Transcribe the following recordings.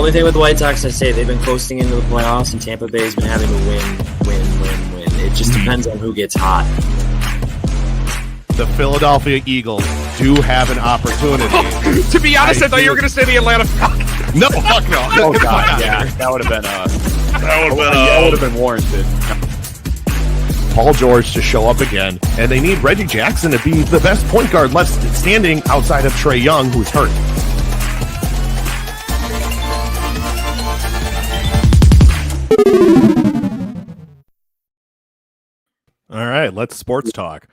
Only thing with the White Sox, I say they've been coasting into the playoffs, and Tampa Bay's been having to win. It just depends on who gets hot. The Philadelphia Eagles do have an opportunity. To be honest, I thought you were going to say the Atlanta Falcons. No, fuck no. Oh God, yeah, that would have been warranted. Paul George to show up again, and they need Reggie Jackson to be the best point guard left standing outside of Trae Young, who's hurt. All right, let's sports talk.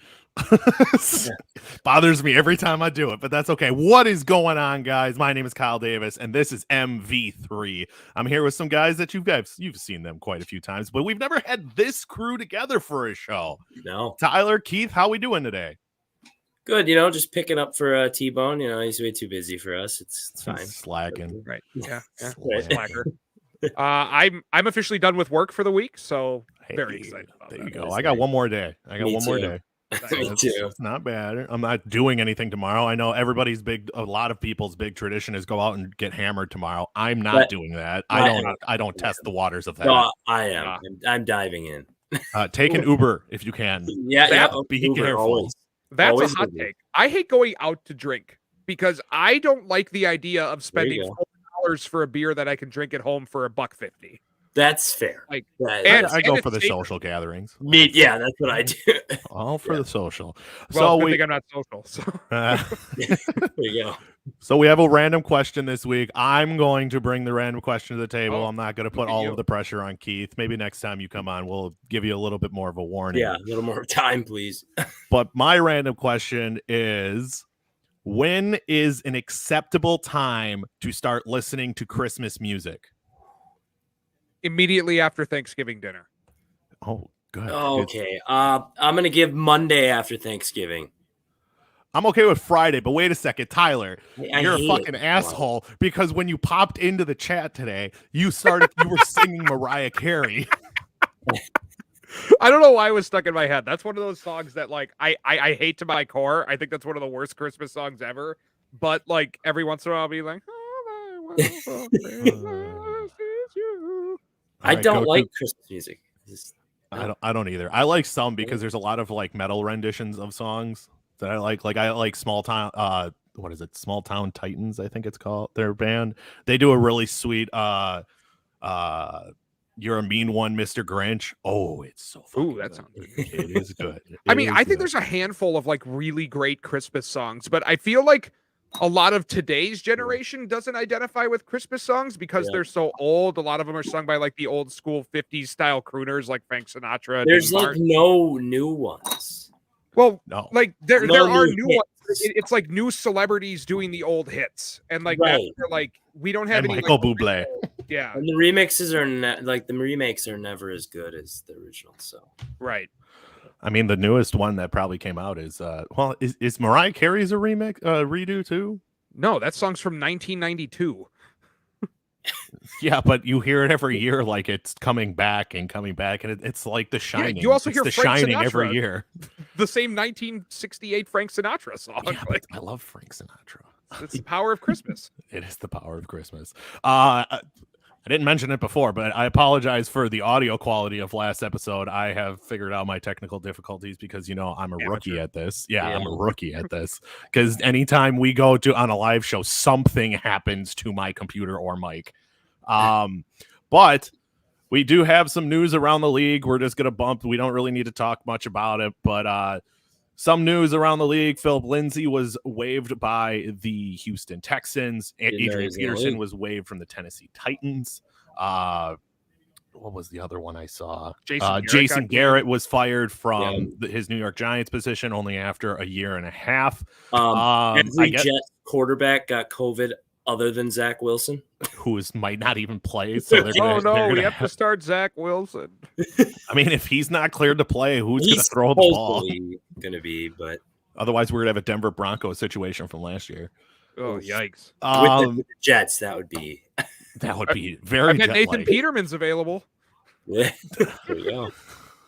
Bothers me every time I do it, but that's okay. What is going on, guys? My name is Kyle Davis, and this is MV3. I'm here with some guys that you've seen them quite a few times, but we've never had this crew together for a show. No. Tyler, Keith, how we doing today? Good, just picking up for T-Bone. He's way too busy for us. It's fine. Slacking. Right. Yeah. Slacker. I'm officially done with work for the week, so very excited about there that. you go. I got one more day. Me too. It's not bad. I'm not doing anything tomorrow. I know a lot of people's big tradition is go out and get hammered tomorrow. I'm not doing that. I don't test the waters of that. No, I am. I'm diving in. Take an Uber if you can. Be careful. Always. That's Always a hot take. I hate going out to drink because I don't like the idea of spending $4 for a beer that I can drink at home for $1.50. That's fair. Like, I go for the social gatherings. Yeah, that's what I do. All for the social. Well, good thing I'm not social. So. There you go. So we have a random question this week. I'm going to bring the random question to the table. I'm not going to put all of the pressure on Keith. Maybe next time you come on, we'll give you a little bit more of a warning. Yeah, a little more time, please. But my random question is, when is an acceptable time to start listening to Christmas music? Immediately after Thanksgiving dinner. Oh, good. Okay. I'm going to give Monday after Thanksgiving. I'm okay with Friday, but wait a second, Tyler. You're a fucking asshole because when you popped into the chat today, you were singing Mariah Carey. I don't know why it was stuck in my head. That's one of those songs that I hate to my core. I think that's one of the worst Christmas songs ever. But every once in a while I'll be like, I don't like Christmas music. I don't either. I like some because there's a lot of metal renditions of songs that I like. I like Small Town. What is it? Small Town Titans, I think it's called. Their band. They do a really sweet. You're a Mean One, Mr. Grinch. Oh, it's so fun. Ooh, that sounds good. It is good. I think there's a handful of really great Christmas songs, but I feel like a lot of today's generation doesn't identify with Christmas songs because they're so old. A lot of them are sung by the old school 50s style crooners like Frank Sinatra. There's no new ones. Well, no. There are new ones. It's like new celebrities doing the old hits, and we don't have any Michael Bublé. Yeah, and the remixes are the remakes are never as good as the original. So right. I mean, the newest one that probably came out is is Mariah Carey's a remake redo too? No, that song's from 1992. Yeah, but you hear it every year, it's coming back, and it's like The Shining. Yeah, you also hear The Frank Shining Sinatra, every year. The same 1968 Frank Sinatra song. Yeah, I love Frank Sinatra. It's the power of Christmas. It is the power of Christmas. I didn't mention it before, but I apologize for the audio quality of last episode. I have figured out my technical difficulties because, I'm a rookie at this. Yeah, I'm a rookie at this. Because anytime we go on a live show, something happens to my computer or mic. But we do have some news around the league. We're just going to bump. We don't really need to talk much about it, but some news around the league. Philip Lindsay was waived by the Houston Texans. Adrian Peterson was waived from the Tennessee Titans. What was the other one I saw? Jason Garrett was fired from his New York Giants position only after a year and a half. Every Jets quarterback got COVID other than Zach Wilson, who might not even play. So we have to start Zach Wilson. I mean, if he's not cleared to play, who's going to throw the ball? Going to be, but otherwise, we're going to have a Denver Broncos situation from last year. Oh, yikes! With the Jets, that would be very. I've got Nathan Peterman's available. Yeah, there you go.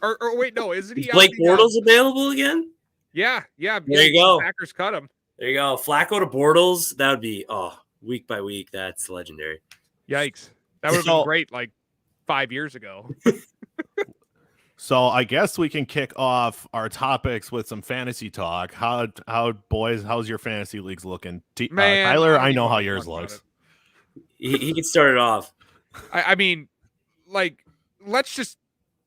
Or wait, no, isn't he? Blake Bortles available again? Yeah. There you go. Packers cut him. There you go. Flacco to Bortles. That would be week by week. That's legendary. Yikes. That would have been great like 5 years ago. So I guess we can kick off our topics with some fantasy talk. How boys, how's your fantasy leagues looking? Man, Tyler, I don't know even how wanna yours talk about looks. He can start it off. I mean, like,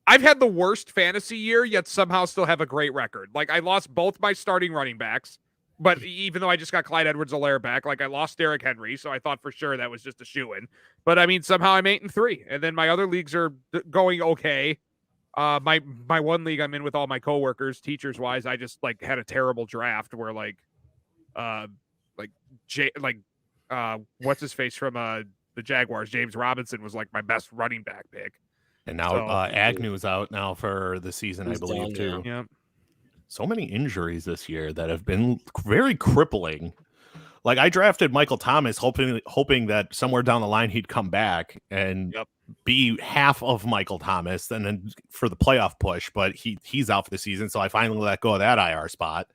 I've had the worst fantasy year, yet somehow still have a great record. Like, I lost both my starting running backs, but even though I just got Clyde Edwards-Helaire back, like, I lost Derrick Henry, so I thought for sure that was just a shoo-in. But, I mean, somehow I'm 8-3, and then my other leagues are going okay. My one league I'm in with all my coworkers, teachers-wise, I just, like, had a terrible draft where, what's his face from the Jaguars, James Robinson, was, like, my best running back pick. And now Agnew's out now for the season, I believe, too. Yeah. So many injuries this year that have been very crippling. Like, I drafted Michael Thomas hoping that somewhere down the line he'd come back and be half of Michael Thomas and then for the playoff push, but he's out for the season, so I finally let go of that IR spot.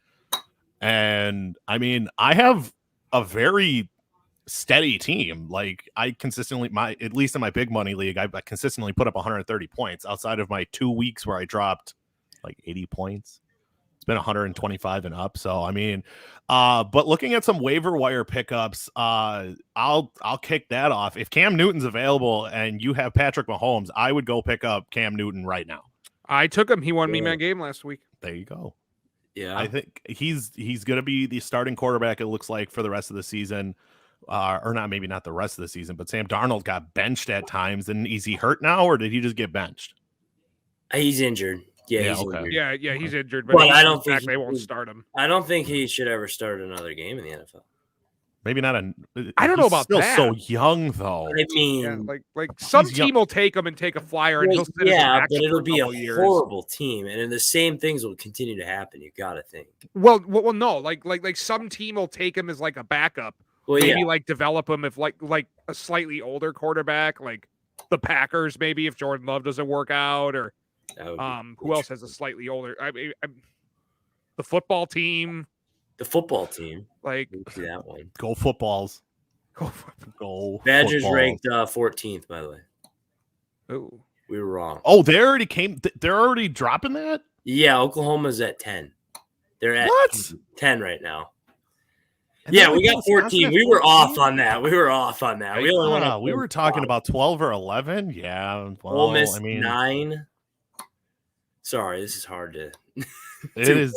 And, I mean, I have a very steady team. Like, I consistently, at least in my big money league, I consistently put up 130 points outside of my 2 weeks where I dropped like 80 points. It's been 125 and up. So, I mean, but looking at some waiver wire pickups, I'll kick that off. If Cam Newton's available and you have Patrick Mahomes, I would go pick up Cam Newton right now. I took him. He won me my game last week. There you go. Yeah. I think he's going to be the starting quarterback, it looks like, for the rest of the season. Or not, maybe not the rest of the season, but Sam Darnold got benched at times. And is he hurt now, or did he just get benched? He's injured. Yeah, he's okay. injured. Yeah, he's injured, but I don't think they won't start him. I don't think he should ever start another game in the NFL. Maybe not I don't know about still that. So young though. I mean, like some team will take him and take a flyer, and he'll sit but it'll be a horrible team, and the same things will continue to happen. You got to think. Well, no, like some team will take him as like a backup. Well, maybe like develop him if like a slightly older quarterback, like the Packers, maybe if Jordan Love doesn't work out, or who else has a slightly older? I mean, the football team. The football team, like that one. Go footballs. Go. Badgers footballs. Ranked 14th, by the way. Oh, we were wrong. Oh, they already came. They're already dropping that. Yeah, Oklahoma's at 10. They're at 10 right now. And yeah, we got 14. We were off on that. We were talking about 12 or 11. Yeah. Well, Ole Miss 9. Sorry, this is hard to. It is.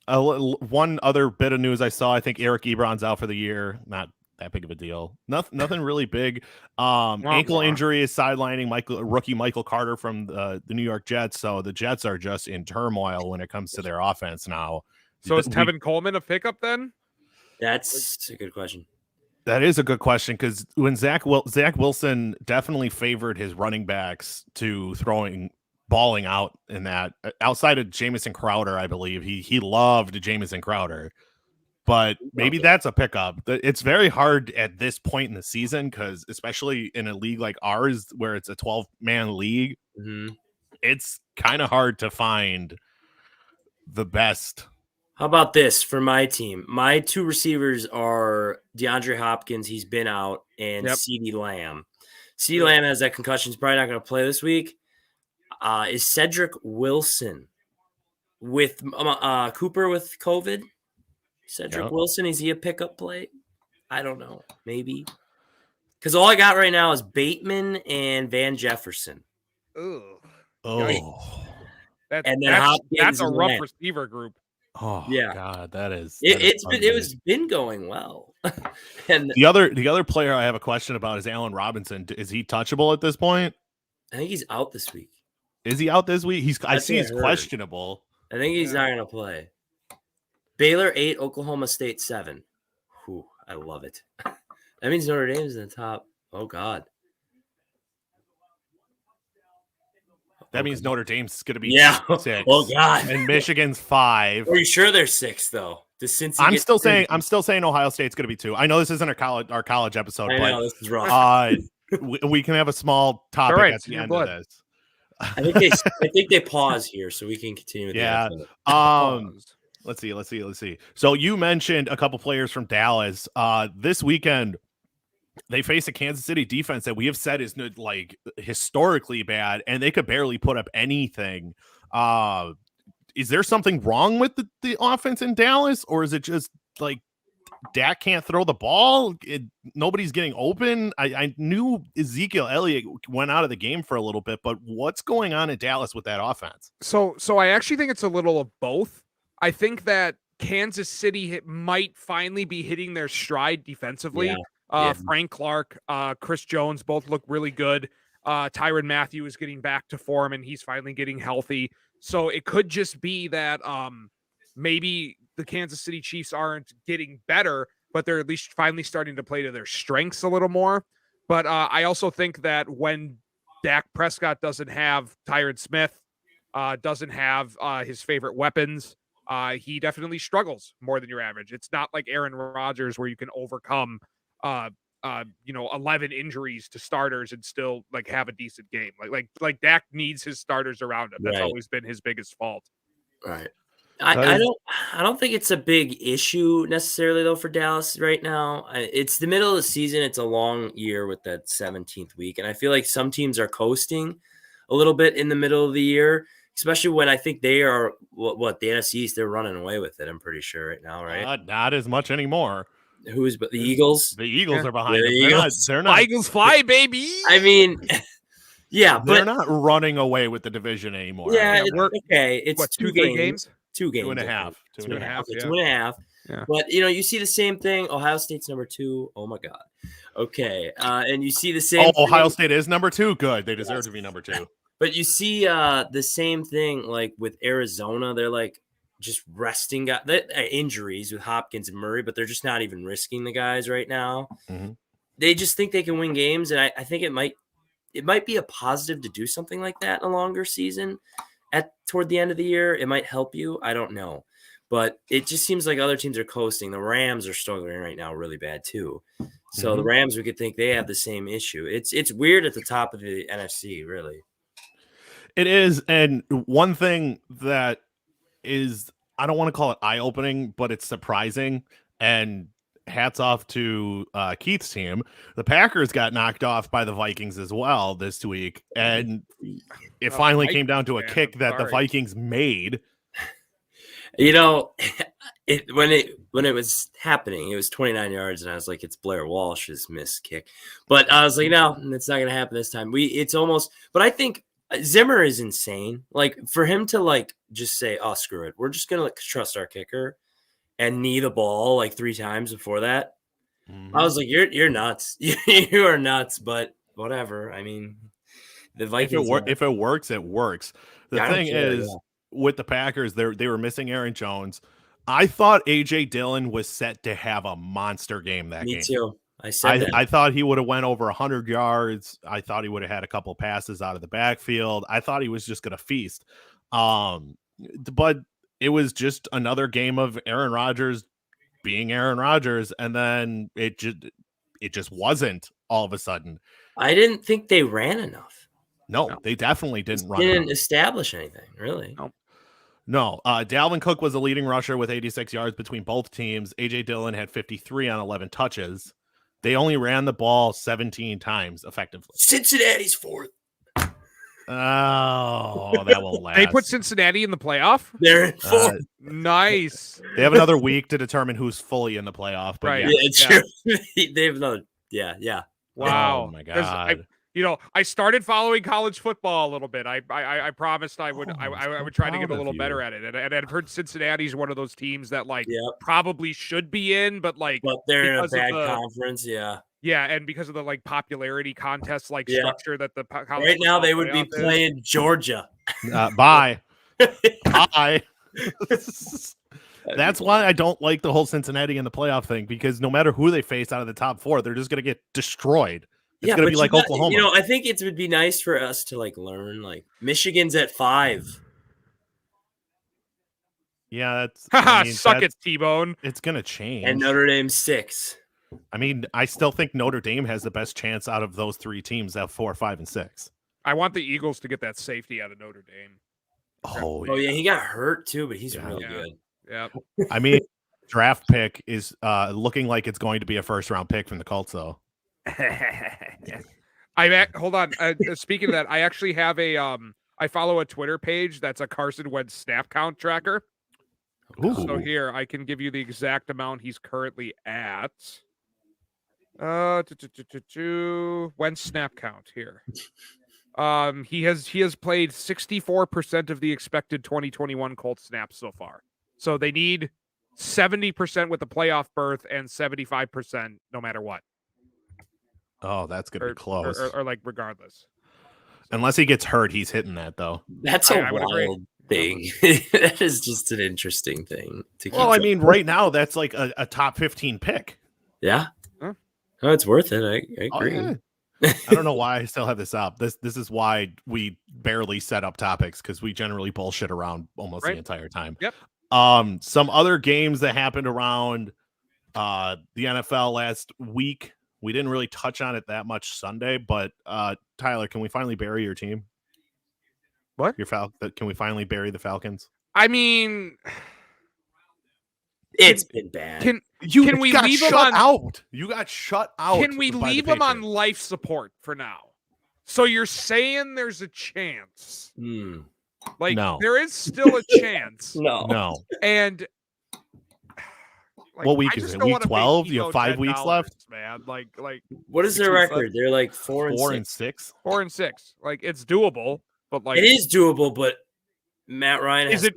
One other bit of news I saw. I think Eric Ebron's out for the year. Not that big of a deal. Nothing really big. Ankle injury is sidelining rookie Michael Carter from the New York Jets. So the Jets are just in turmoil when it comes to their offense now. So is Tevin Coleman a pickup then? That's a good question. That is a good question, because when Zach Wilson definitely favored his running backs to balling out in that, outside of Jamison Crowder, I believe he loved Jamison Crowder, but maybe that's a pickup. It's very hard at this point in the season, because especially in a league like ours where it's a 12-man league, it's kind of hard to find the best. How about this for my team? My 2 receivers are DeAndre Hopkins. He's been out, and CeeDee Lamb. CeeDee Lamb has that concussion. He's probably not going to play this week. Is Cedric Wilson with Cooper with COVID? Cedric Wilson, is he a pickup play? I don't know. Maybe. Because all I got right now is Bateman and Van Jefferson. Oh. That's a rough receiver group. Oh yeah, God, that is. It's been going well. And the other player I have a question about is Allen Robinson. Is he touchable at this point? I think he's out this week. Is he out this week? I see he's questionable. I think he's not going to play. Baylor 8, Oklahoma State 7. Whew, I love it. That means Notre Dame's in the top. Oh God. That means Notre Dame's going to be 6. Oh God. And Michigan's 5. Are you sure they're 6 though? I'm still saying Ohio State's going to be 2. I know this isn't our college episode, but this is wrong. We can have a small topic at the end of this. I think they pause here so we can continue with the episode. Let's see. So you mentioned a couple players from Dallas. This weekend, they face a Kansas City defense that we have said is like historically bad, and they could barely put up anything. Is there something wrong with the offense in Dallas, or is it just like Dak can't throw the ball? Nobody's getting open. I knew Ezekiel Elliott went out of the game for a little bit, but what's going on in Dallas with that offense? So I actually think it's a little of both. I think that Kansas City might finally be hitting their stride defensively. Frank Clark, Chris Jones both look really good. Tyrann Mathieu is getting back to form, and he's finally getting healthy. So it could just be that maybe the Kansas City Chiefs aren't getting better, but they're at least finally starting to play to their strengths a little more. But I also think that when Dak Prescott doesn't have Tyron Smith, doesn't have his favorite weapons, he definitely struggles more than your average. It's not like Aaron Rodgers where you can overcome 11 injuries to starters and still like have a decent game. Like Dak needs his starters around him. That's always been his biggest fault. Right. I don't think it's a big issue necessarily though for Dallas right now. It's the middle of the season. It's a long year with that 17th week, and I feel like some teams are coasting a little bit in the middle of the year, especially when I think they are what the NFC East, they're running away with it. I'm pretty sure right now, right? Not as much anymore. Who's but the Eagles? The Eagles are behind them. They're not. Eagles fly, baby. I mean, yeah, they're not running away with the division anymore. Yeah, okay. It's what, 2 games. 2 games. 2.5. 2.5. Yeah. 2.5. Yeah. But you see the same thing. Ohio State's number 2. Oh my God. Okay. And you see the same. Oh, Ohio State is number 2. Good. They deserve to be number 2. But you see the same thing like with Arizona. They're like just resting guys. Injuries with Hopkins and Murray, but they're just not even risking the guys right now. Mm-hmm. They just think they can win games, and I think it might be a positive to do something like that in a longer season. Toward the end of the year, it might help you. I don't know, but it just seems like other teams are coasting. The Rams are struggling right now, really bad too. So the Rams, we could think they have the same issue. It's weird at the top of the NFC, really. It is, and one thing that is, I don't want to call it eye-opening, but it's surprising, and hats off to Keith's team. The Packers got knocked off by the Vikings as well this week, and it finally came down to a kick that the Vikings made. When it was happening, it was 29 yards, and I was like, it's Blair Walsh's missed kick. But I was like, no, it's not going to happen this time. But I think Zimmer is insane. Like, for him to like just say, oh, screw it, we're just going to trust our kicker and knee the ball like 3 times before that. I was like, you're nuts. You are nuts, but whatever. I mean, the Vikings. If it works, it works. The thing is, with the Packers, they were missing Aaron Jones. I thought AJ Dillon was set to have a monster game that game. Me too. I thought he would have went over 100 yards. I thought he would have had a couple passes out of the backfield. I thought he was just going to feast. But it was just another game of Aaron Rodgers being Aaron Rodgers, and then it just wasn't all of a sudden. I didn't think they ran enough. No. They definitely didn't run. Didn't establish anything, really. No. Dalvin Cook was the leading rusher with 86 yards between both teams. AJ Dillon had 53 on 11 touches. They only ran the ball 17 times effectively. Cincinnati's 4th. Oh, that won't last. They put Cincinnati in the playoff? They're in 4th. Nice. They have another week to determine who's fully in the playoff. But right. Yeah, it's true. They have another. Yeah. Wow. Oh my God. I started following college football a little bit. I promised I would try to get a little better at it. And I've heard Cincinnati's one of those teams that probably should be in, but they're in a bad conference. Yeah. Yeah, and because of the popularity contest structure that the college right now they would be playing Georgia. Bye. Bye. That's why I don't like the whole Cincinnati in the playoff thing, because no matter who they face out of the top 4, they're just going to get destroyed. It's going to be like Oklahoma. I think it would be nice for us to learn. Michigan's at 5. Yeah, that's. Suck it, T-Bone. It's going to change. And Notre Dame's 6. I mean, I still think Notre Dame has the best chance out of those 3 teams at 4, 5, and 6. I want the Eagles to get that safety out of Notre Dame. Oh yeah, he got hurt too, but he's really good. Yeah. I mean, draft pick is looking like it's going to be a first-round pick from the Colts, though. Hold on. Speaking of that, I actually have I follow a Twitter page that's a Carson Wentz snap count tracker. Ooh. So here I can give you the exact amount he's currently at. Wentz snap count here. He has played 64% of the expected 2021 Colts snaps so far. So they need 70% with the playoff berth and 75% no matter what. Oh, that's gonna be close. Or like regardless. Unless he gets hurt, he's hitting that though. That's a wild thing. That is just an interesting thing to keep. Well, I mean, right now that's like a top 15 pick. Yeah. Huh? Oh, it's worth it. I agree. Oh, yeah. I don't know why I still have this up. This is why we barely set up topics, because we generally bullshit around almost the entire time. Yep. Some other games that happened around the NFL last week. We didn't really touch on it that much Sunday, but Tyler, can we finally bury your team? What? Can we finally bury the Falcons? I mean, it's been bad. Can we leave them out? You got shut out. Can we leave them on life support for now? So you're saying there's a chance? Like, no. There is still a chance. No. And what week is it? Week 12? You have 5 weeks left, man. Like, what is their record? They're like 4 and 6. 4 and 6. Like, it's doable, but like it is doable. But Matt Ryan is it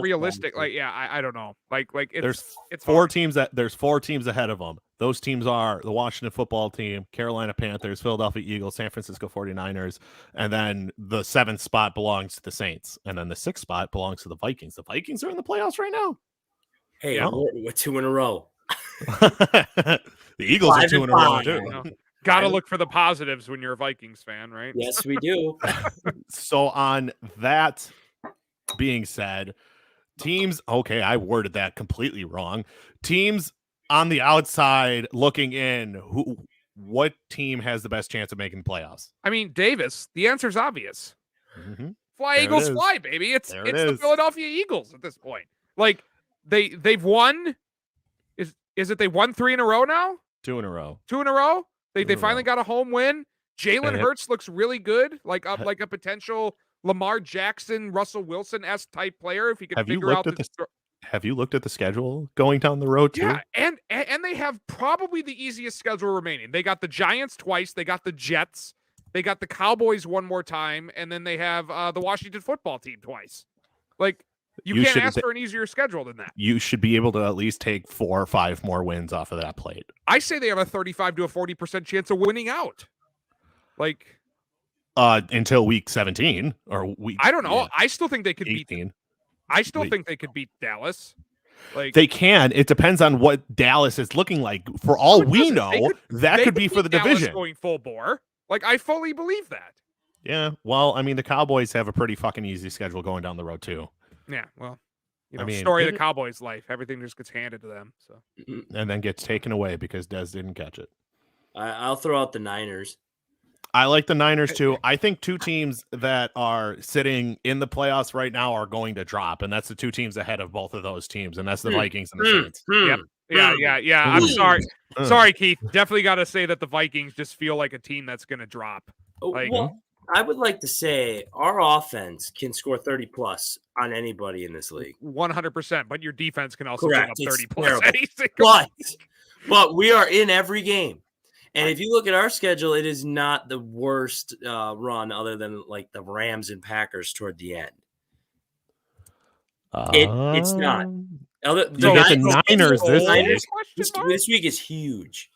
realistic? Like, yeah, I don't know. Like it's four teams there's 4 teams ahead of them. Those teams are the Washington Football Team, Carolina Panthers, Philadelphia Eagles, San Francisco 49ers, and then the 7th spot belongs to the Saints, and then the 6th spot belongs to the Vikings. The Vikings are in the playoffs right now. Hey, we're 2 in a row. The Eagles are 2 in a row too. Got to look for the positives when you're a Vikings fan, right? Yes, we do. So on that being said, teams, okay, I worded that completely wrong. Teams on the outside looking in, what team has the best chance of making the playoffs? I mean, Davis, the answer's obvious. Mm-hmm. Fly, there Eagles, fly, baby. It's the Philadelphia Eagles at this point. Like, they've won. Is it they won 3 in a row now? 2 in a row. 2 in a row. They finally got a home win. Jalen Hurts looks really good, like a potential Lamar Jackson, Russell Wilson-esque type player. If he could figure out have you looked at the schedule going down the road too? Yeah, and they have probably the easiest schedule remaining. They got the Giants twice. They got the Jets. They got the Cowboys one more time, and then they have the Washington Football Team twice. Like, you can't ask for an easier schedule than that. You should be able to at least take 4 or 5 more wins off of that plate. I say they have a 35 to a 40% chance of winning out. Like, until week 17 or week. I don't know. Yeah. I still think they could 18. I still think they could beat Dallas. Like, they can. It depends on what Dallas is looking like. For all we know, that could be for the division. Going full bore. Like, I fully believe that. Yeah. Well, I mean, the Cowboys have a pretty fucking easy schedule going down the road too. Yeah. Well, story of the Cowboys' life. Everything just gets handed to them. So, and then gets taken away because Dez didn't catch it. I'll throw out the Niners. I like the Niners too. I think 2 teams that are sitting in the playoffs right now are going to drop, and that's the 2 teams ahead of both of those teams, and that's the Vikings and the Saints. Yep. Yeah. I'm sorry. Sorry, Keith. Definitely got to say that the Vikings just feel like a team that's going to drop. Like, well, I would like to say our offense can score 30 plus on anybody in this league. 100%, but your defense can also give up 30 plus. But we are in every game. And if you look at our schedule, it is not the worst run other than like the Rams and Packers toward the end. It's not. The Niners this week is huge.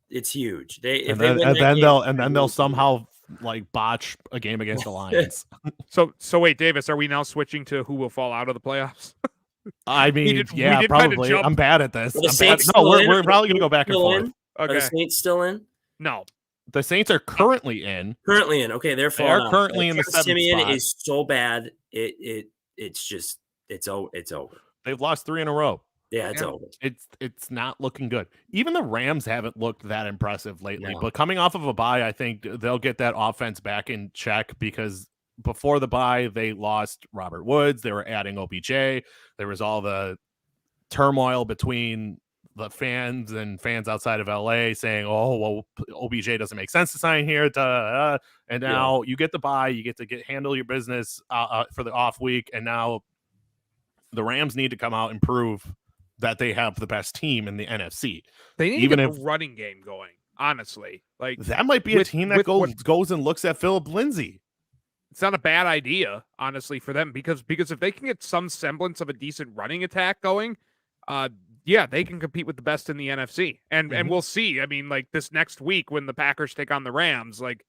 It's huge. They'll somehow like botch a game against the Lions. So wait, Davis, are we now switching to who will fall out of the playoffs? I mean, probably. I'm bad at this. We're probably gonna go back and forth. Okay. Are the Saints still in? No. The Saints are currently in. Okay, they're currently in the 7th Simeon spot. is so bad. It's over. They've lost 3 in a row. Yeah, it's over. It's not looking good. Even the Rams haven't looked that impressive lately. No. But coming off of a bye, I think they'll get that offense back in check, because before the bye, they lost Robert Woods. They were adding OBJ. There was all the turmoil between the fans and fans outside of LA saying, "Oh, well, OBJ doesn't make sense to sign here." And now you get the bye, you get to handle your business for the off week, and now the Rams need to come out and prove that they have the best team in the NFC. They need to get the running game going. Honestly, like that might be a team that goes and looks at Philip Lindsay. It's not a bad idea, honestly, for them because if they can get some semblance of a decent running attack going, they can compete with the best in the NFC. And we'll see. I mean, like this next week when the Packers take on the Rams, like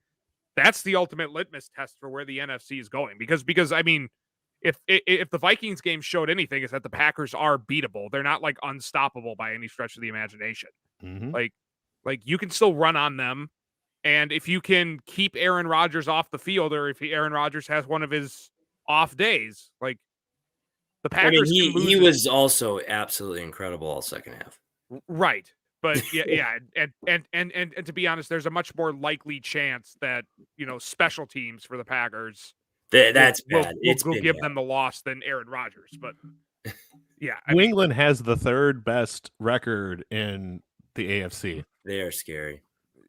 that's the ultimate litmus test for where the NFC is going. Because I mean, if the Vikings game showed anything, is that the Packers are beatable. They're not like unstoppable by any stretch of the imagination. Like you can still run on them. And if you can keep Aaron Rodgers off the field, or if Aaron Rodgers has one of his off days, like the Packers, he was also absolutely incredible all second half. Right, but and to be honest, there's a much more likely chance that special teams for the Packers that's bad. We'll give them the loss than Aaron Rodgers, but New England has the third best record in the AFC. They are scary.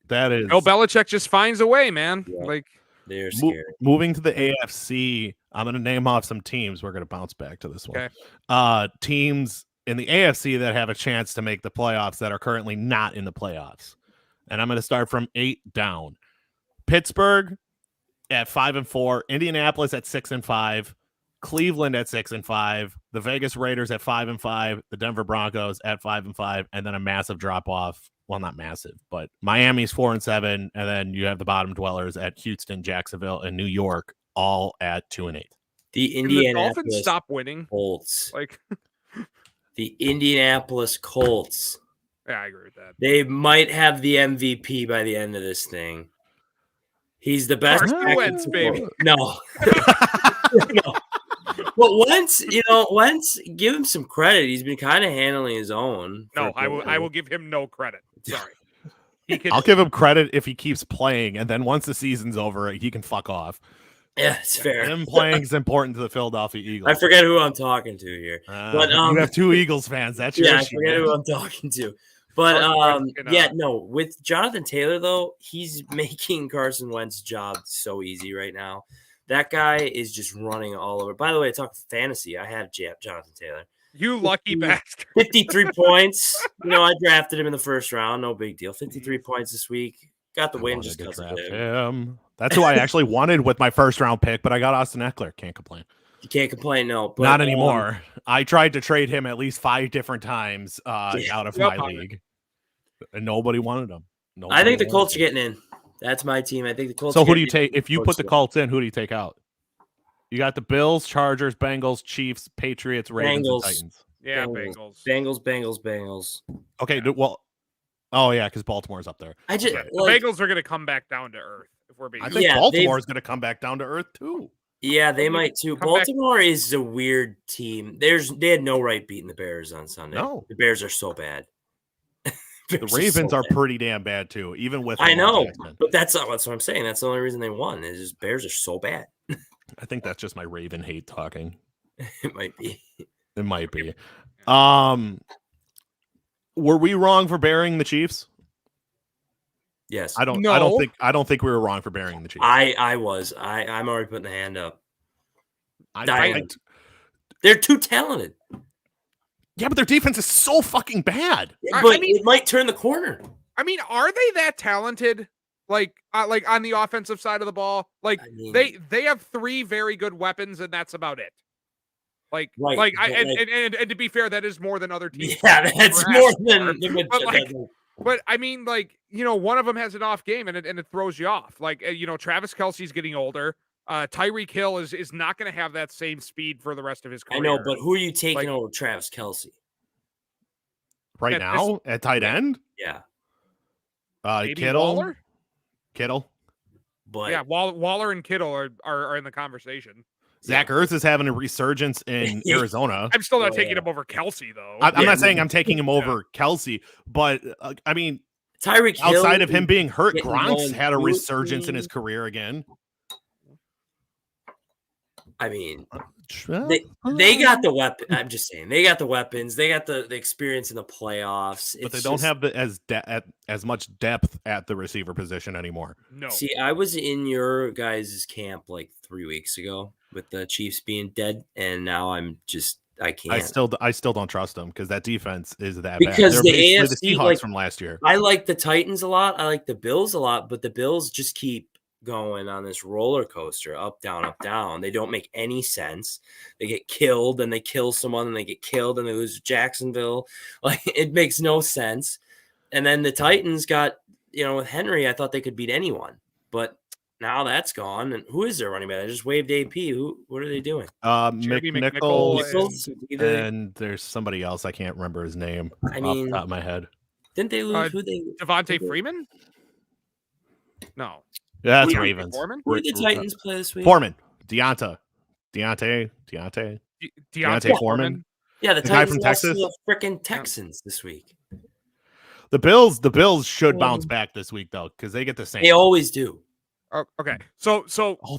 That is. Bill Belichick just finds a way, man. Yeah. Like they're scary. Moving to the AFC, I'm going to name off some teams. We're going to bounce back to this one. Okay. Teams in the AFC that have a chance to make the playoffs that are currently not in the playoffs. And I'm going to start from 8 down. Pittsburgh at 5-4, Indianapolis at 6-5, Cleveland at 6-5, the Vegas Raiders at 5-5, the Denver Broncos at 5-5, and then a massive drop off. Well, not massive, but Miami's 4-7, and then you have the bottom dwellers at Houston, Jacksonville, and New York, all at 2-8. The Indianapolis Dolphins stop winning. Colts, like the Indianapolis Colts. Yeah, I agree with that. They might have the MVP by the end of this thing. He's the best. Carson Wentz, baby. No. No. But Wentz, give him some credit. He's been kind of handling his own. No, I will give him no credit. Sorry. I'll give him credit if he keeps playing, and then once the season's over, he can fuck off. Yeah, it's fair. Him playing is important to the Philadelphia Eagles. I forget who I'm talking to here. But you have 2 Eagles fans. That's your issue. I forget who I'm talking to. But with Jonathan Taylor though, he's making Carson Wentz's job so easy right now. That guy is just running all over. By the way, I talked fantasy. I had Jonathan Taylor. You lucky bastard. 53 points. I drafted him in the first round. No big deal. 53 points this week. Got the win just because of him. That's who I actually wanted with my first round pick, but I got Austin Eckler. Can't complain. You can't complain, no. But, not anymore. I tried to trade him at least 5 different times out of my league, and nobody wanted him. I think the Colts are getting in. That's my team. I think the Colts. So who do you take? If you put the Colts in, who do you take out? You got the Bills, Chargers, Bengals, Chiefs, Patriots, Ravens, and Titans. Yeah, Bengals. Okay, well, oh yeah, because Baltimore's up there. The Bengals are going to come back down to earth. If we're being, I think Baltimore's going to come back down to earth too. Yeah, they might too. Baltimore is a weird team. They had no right beating the Bears on Sunday. No, the Bears are so bad. The Ravens are pretty damn bad too, even with. I know, but that's what I'm saying. That's the only reason they won. Is just Bears are so bad. I think that's just my Raven hate talking. It might be. It might be. Were we wrong for burying the Chiefs? Yes. I don't think we were wrong for burying the Chiefs. I was. I'm already putting the hand up. They're too talented. Yeah, but their defense is so fucking bad. But it might turn the corner. I mean, are they that talented? Like on the offensive side of the ball, they have 3 very good weapons, and that's about it. And to be fair, that is more than other teams. Yeah, that's more than. But I mean, one of them has an off game, and it throws you off. Travis Kelce's getting older. Tyreek Hill is not going to have that same speed for the rest of his career. I know, but who are you taking over Travis Kelce? Right now, at tight end? Yeah. Kittle. But yeah, Waller and Kittle are in the conversation. Zach Ertz is having a resurgence in Arizona. I'm still not taking him over Kelce, though. I'm not saying I'm taking him over Kelce, but I mean, Tyreek Hill, outside of him being hurt, Gronk's had a resurgence in his career again. I mean, they got the weapon. I'm just saying they got the weapons. They got the experience in the playoffs. But they don't have as much depth at the receiver position anymore. No. See, I was in your guys' camp like 3 weeks ago with the Chiefs being dead, and now I can't. I still don't trust them because that defense is that because bad. They're the basically AFC, the Seahawks from last year. I like the Titans a lot. I like the Bills a lot, but the Bills just keep going on this roller coaster, up, down, up, down. They don't make any sense. They get killed, and they kill someone, and they get killed, and they lose to Jacksonville. Like, it makes no sense. And then the Titans got, with Henry, I thought they could beat anyone, but now that's gone. And who is their running back? I just waved AP. What are they doing? McNichols, and there's somebody else. I can't remember his name off the top of my head. Didn't they lose? Devontae Freeman? No. Yeah, that's Ravens. Who did the Titans play this week? Foreman. Deontay Foreman. Yeah, the Titans from Texas. The freaking Texans this week. The Bills should bounce back this week though, because they get the same. They always do. Oh, okay. So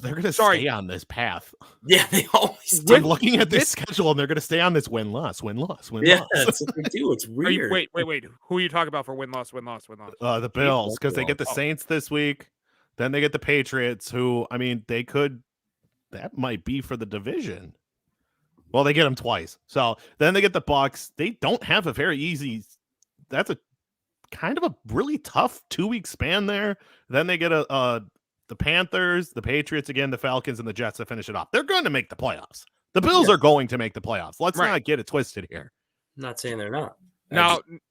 they're gonna stay on this path. Yeah, they always do. I'm looking at this schedule, and they're gonna stay on this win-loss. Yeah, that's what they do. It's weird. Wait. Who are you talking about for win-loss? The Bills, because they get the Saints this week. Then they get the Patriots, who, I mean, that might be for the division. Well, they get them twice. So then they get the Bucks. They don't have a very easy, that's a kind of a really tough 2-week span there. Then they get the Panthers, the Patriots again, the Falcons, and the Jets to finish it off. They're going to make the playoffs. The Bills are going to make the playoffs. Let's not get it twisted here. I'm not saying they're not.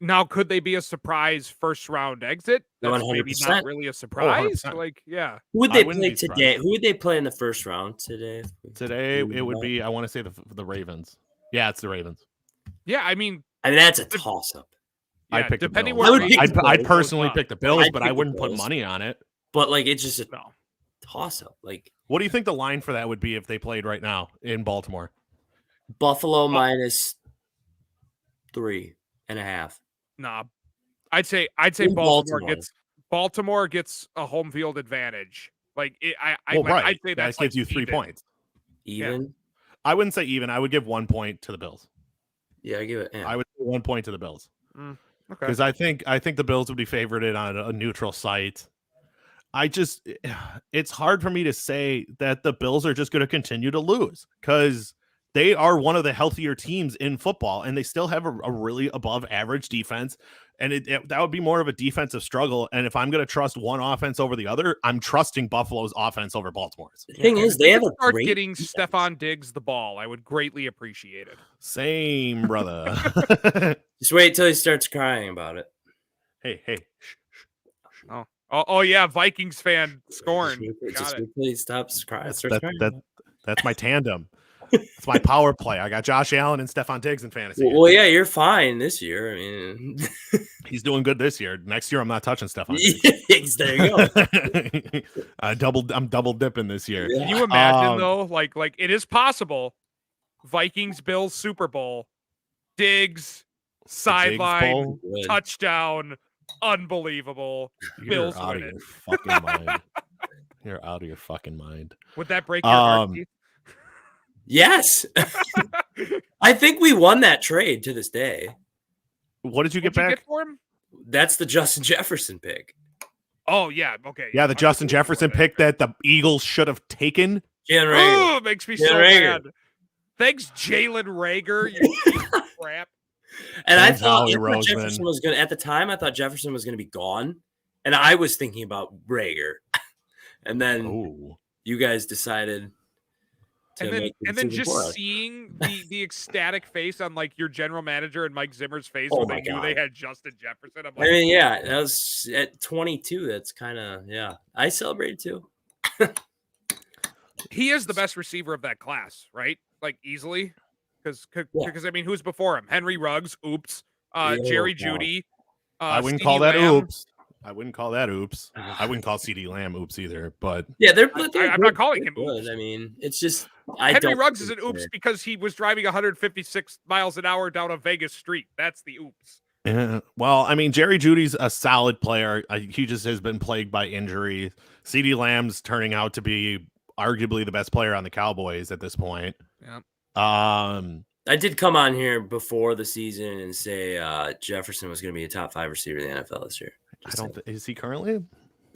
Now, could they be a surprise first round exit? That's 100%. Maybe not really a surprise. 100%. Like, yeah. Who would they play today? Who would they play in the first round today? Today it would be, I want to say the Ravens. Yeah, it's the Ravens. Yeah, I mean that's a toss up. Yeah, I pick depending the Bills. where I personally pick the Bills, but I wouldn't put money on it. But like, it's just a toss up. Like, what do you think the line for that would be if they played right now in Baltimore? Buffalo minus 3.5. Nah, I'd say Baltimore gets a home field advantage. Like I'd say that gives you 3 points. Even? Yeah. I wouldn't say even. I would give 1 point to the Bills. Yeah, I give it. Yeah. I would give 1 point to the Bills. Okay. Because I think the Bills would be favorited on a neutral site. It's hard for me to say that the Bills are just going to continue to lose because they are one of the healthier teams in football, and they still have a really above average defense. And that would be more of a defensive struggle. And if I'm going to trust one offense over the other, I'm trusting Buffalo's offense over Baltimore's. The thing is, they have a start getting Stephon Diggs the ball. I would greatly appreciate it. Same, brother. Just wait till he starts crying about it. Hey. Oh yeah, Vikings fan scorn. Please stop crying. That's my tandem. It's my power play. I got Josh Allen and Stephon Diggs in fantasy. Well, yeah, you're fine this year. I mean, he's doing good this year. Next year, I'm not touching Stephon Diggs. There you go. I'm double dipping this year. Yeah. Can you imagine though? Like it is possible. Vikings Bills Super Bowl, Diggs sideline touchdown, unbelievable. Bills win it. Fucking mind. You're out of your fucking mind. Would that break your heart, Keith? Yes. I think we won that trade to this day. What did you get back? You get for him? That's the Justin Jefferson pick. Oh, yeah. Okay. Yeah, the Justin Jefferson pick that the Eagles should have taken. Jalen Reagor. Oh, it makes me so mad. Thanks, Jalen Reagor. You piece of crap. And I thought Jefferson was going to, at the time, I thought Jefferson was going to be gone. And I was thinking about Reagor. And then you guys decided. And then just seeing the ecstatic face on like your general manager and Mike Zimmer's face when they knew they had Justin Jefferson. I'm like, I mean, yeah, that was at 22. That's kind of I celebrated too. He is the best receiver of that class, right? Like easily, because I mean, who's before him? Henry Ruggs, oops. Jerry Jeudy. I wouldn't call that oops. I wouldn't call that oops. I wouldn't call CeeDee Lamb oops either. But yeah, I'm not calling him oops. I mean, it's just Henry Ruggs is an oops because he was driving 156 miles an hour down a Vegas street. That's the oops. Yeah. Well, I mean, Jerry Jeudy's a solid player. He just has been plagued by injury. CeeDee Lamb's turning out to be arguably the best player on the Cowboys at this point. Yeah. I did come on here before the season and say Jefferson was going to be a top 5 receiver in the NFL this year. Is he currently?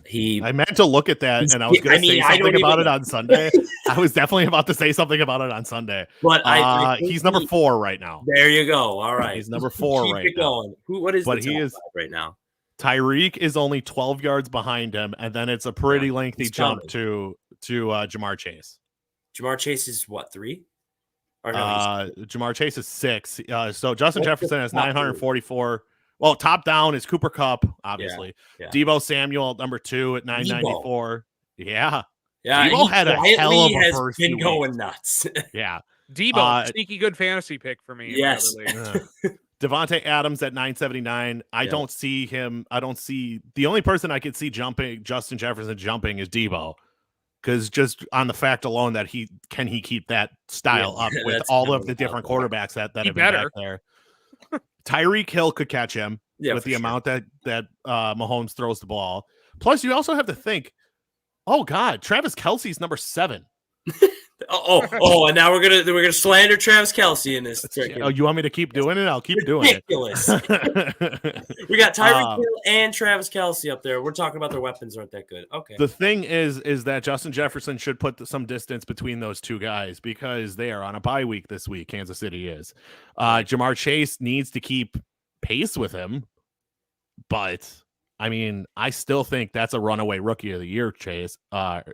I meant to look at that, and I was going to say something about it on Sunday. I was definitely about to say something about it on Sunday. But he's number 4 right now. There you go. All right. He's number 4 right now. What is the top 5 right now? Tyreek is only 12 yards behind him, and then it's a pretty lengthy jump to Jamar Chase. Jamar Chase is what, 3? Or no, Jamar Chase is 6. So Justin Jefferson has 944. Well, top down is Cooper Kupp, obviously. Yeah. Deebo Samuel, number 2 at 994. Yeah. Yeah. Deebo had a hell of a first been going nuts. Yeah. Deebo, sneaky good fantasy pick for me. Yes. Devontae Adams at 979. I don't see him. The only person I could see jumping, Justin Jefferson jumping, is Deebo. Because just on the fact alone that he keep that style up with all of the different quarterbacks that have been back there. Tyreek Hill could catch him with the amount that Mahomes throws the ball. Plus, you also have to think, oh God, Travis Kelce's number 7. And now we're gonna slander Travis Kelce in this. Oh, you want me to keep doing it? I'll keep doing it. Ridiculous. We got Tyreek Hill and Travis Kelce up there. We're talking about their weapons aren't that good. Okay. The thing is that Justin Jefferson should put some distance between those two guys because they are on a bye week this week. Kansas City is. Jamar Chase needs to keep pace with him, but I mean, I still think that's a runaway rookie of the year. Jamar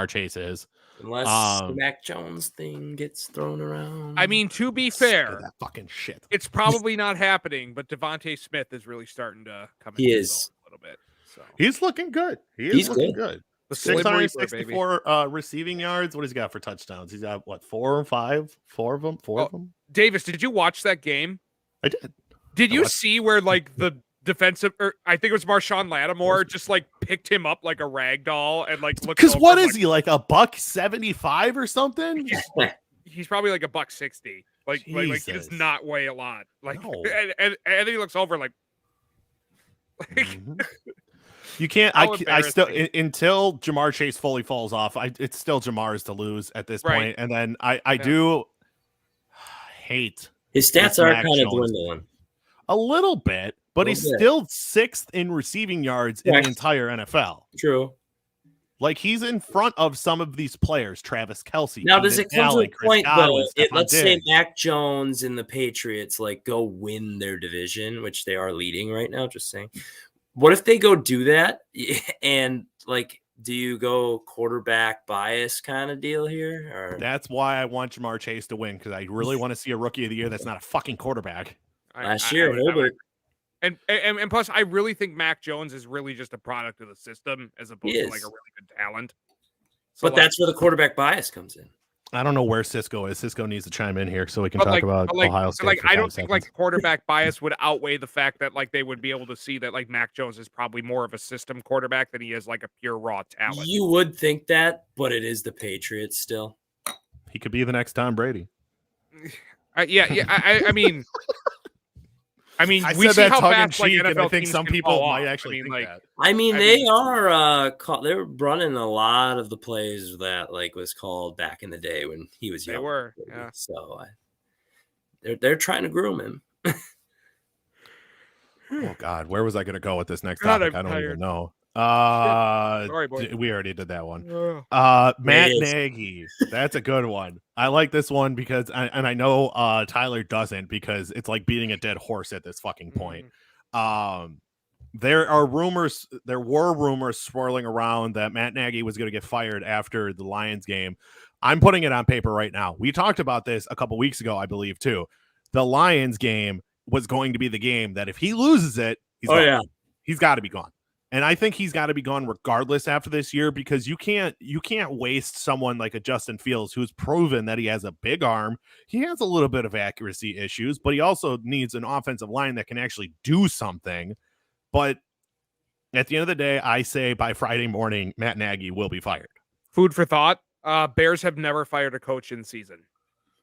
Chase is. Unless the Mac Jones thing gets thrown around. I mean, to be fair, that fucking shit. It's probably not happening, but Devontae Smith is really starting to come in a little bit. So he's looking good. He's looking good. The 664 receiving yards. What has he got for touchdowns? He's got what, 4 or 5? 4 of them? Davis, did you watch that game? I did. Did you see where like the defensive, or I think it was Marshawn Lattimore, just like picked him up like a rag doll and like looked. Because what is he, like a $175 or something? He's probably like a $160. Like he does not weigh a lot. Like and then he looks over like. You can't. I still until Jamar Chase fully falls off. It's still Jamar's to lose at this point. And then I do hate his stats are kind of dwindling a little bit. But he's still 6th in receiving yards in the entire NFL. True. Like, he's in front of some of these players, Travis Kelce. Now, does it come to a point, though? Let's say Mac Jones and the Patriots, like, go win their division, which they are leading right now, just saying. What if they go do that? And, like, do you go quarterback bias kind of deal here? Or? That's why I want Jamar Chase to win, because I really want to see a rookie of the year that's not a fucking quarterback. Last year, Herbert. And plus, I really think Mac Jones is really just a product of the system as opposed to like a really good talent. So but that's where the quarterback bias comes in. I don't know where Cisco is. Cisco needs to chime in here so we can talk about Ohio State. Like, I don't think like quarterback bias would outweigh the fact that like they would be able to see that like Mac Jones is probably more of a system quarterback than he is like a pure raw talent. You would think that, but it is the Patriots still. He could be the next Tom Brady. I mean. I we said see that how tongue fast, in cheek, like, and I think some people might actually think that. I mean, they are they're running a lot of the plays that like was called back in the day when he was young. They were, yeah. So they're trying to groom him. Oh God, where was I going to go with this next topic? I don't even know. Sorry, boy. We already did that one. Matt Nagy. That's a good one. I like this one because I know Tyler doesn't, because it's like beating a dead horse at this fucking point. There were rumors swirling around that Matt Nagy was going to get fired after the Lions game. I'm putting it on paper right now. We talked about this a couple weeks ago, I believe, too. The Lions game was going to be the game that if he loses it, he's got to be gone. And I think he's got to be gone regardless after this year, because you can't waste someone like a Justin Fields who's proven that he has a big arm. He has a little bit of accuracy issues, but he also needs an offensive line that can actually do something. But at the end of the day, I say by Friday morning, Matt Nagy will be fired. Food for thought. Bears have never fired a coach in season.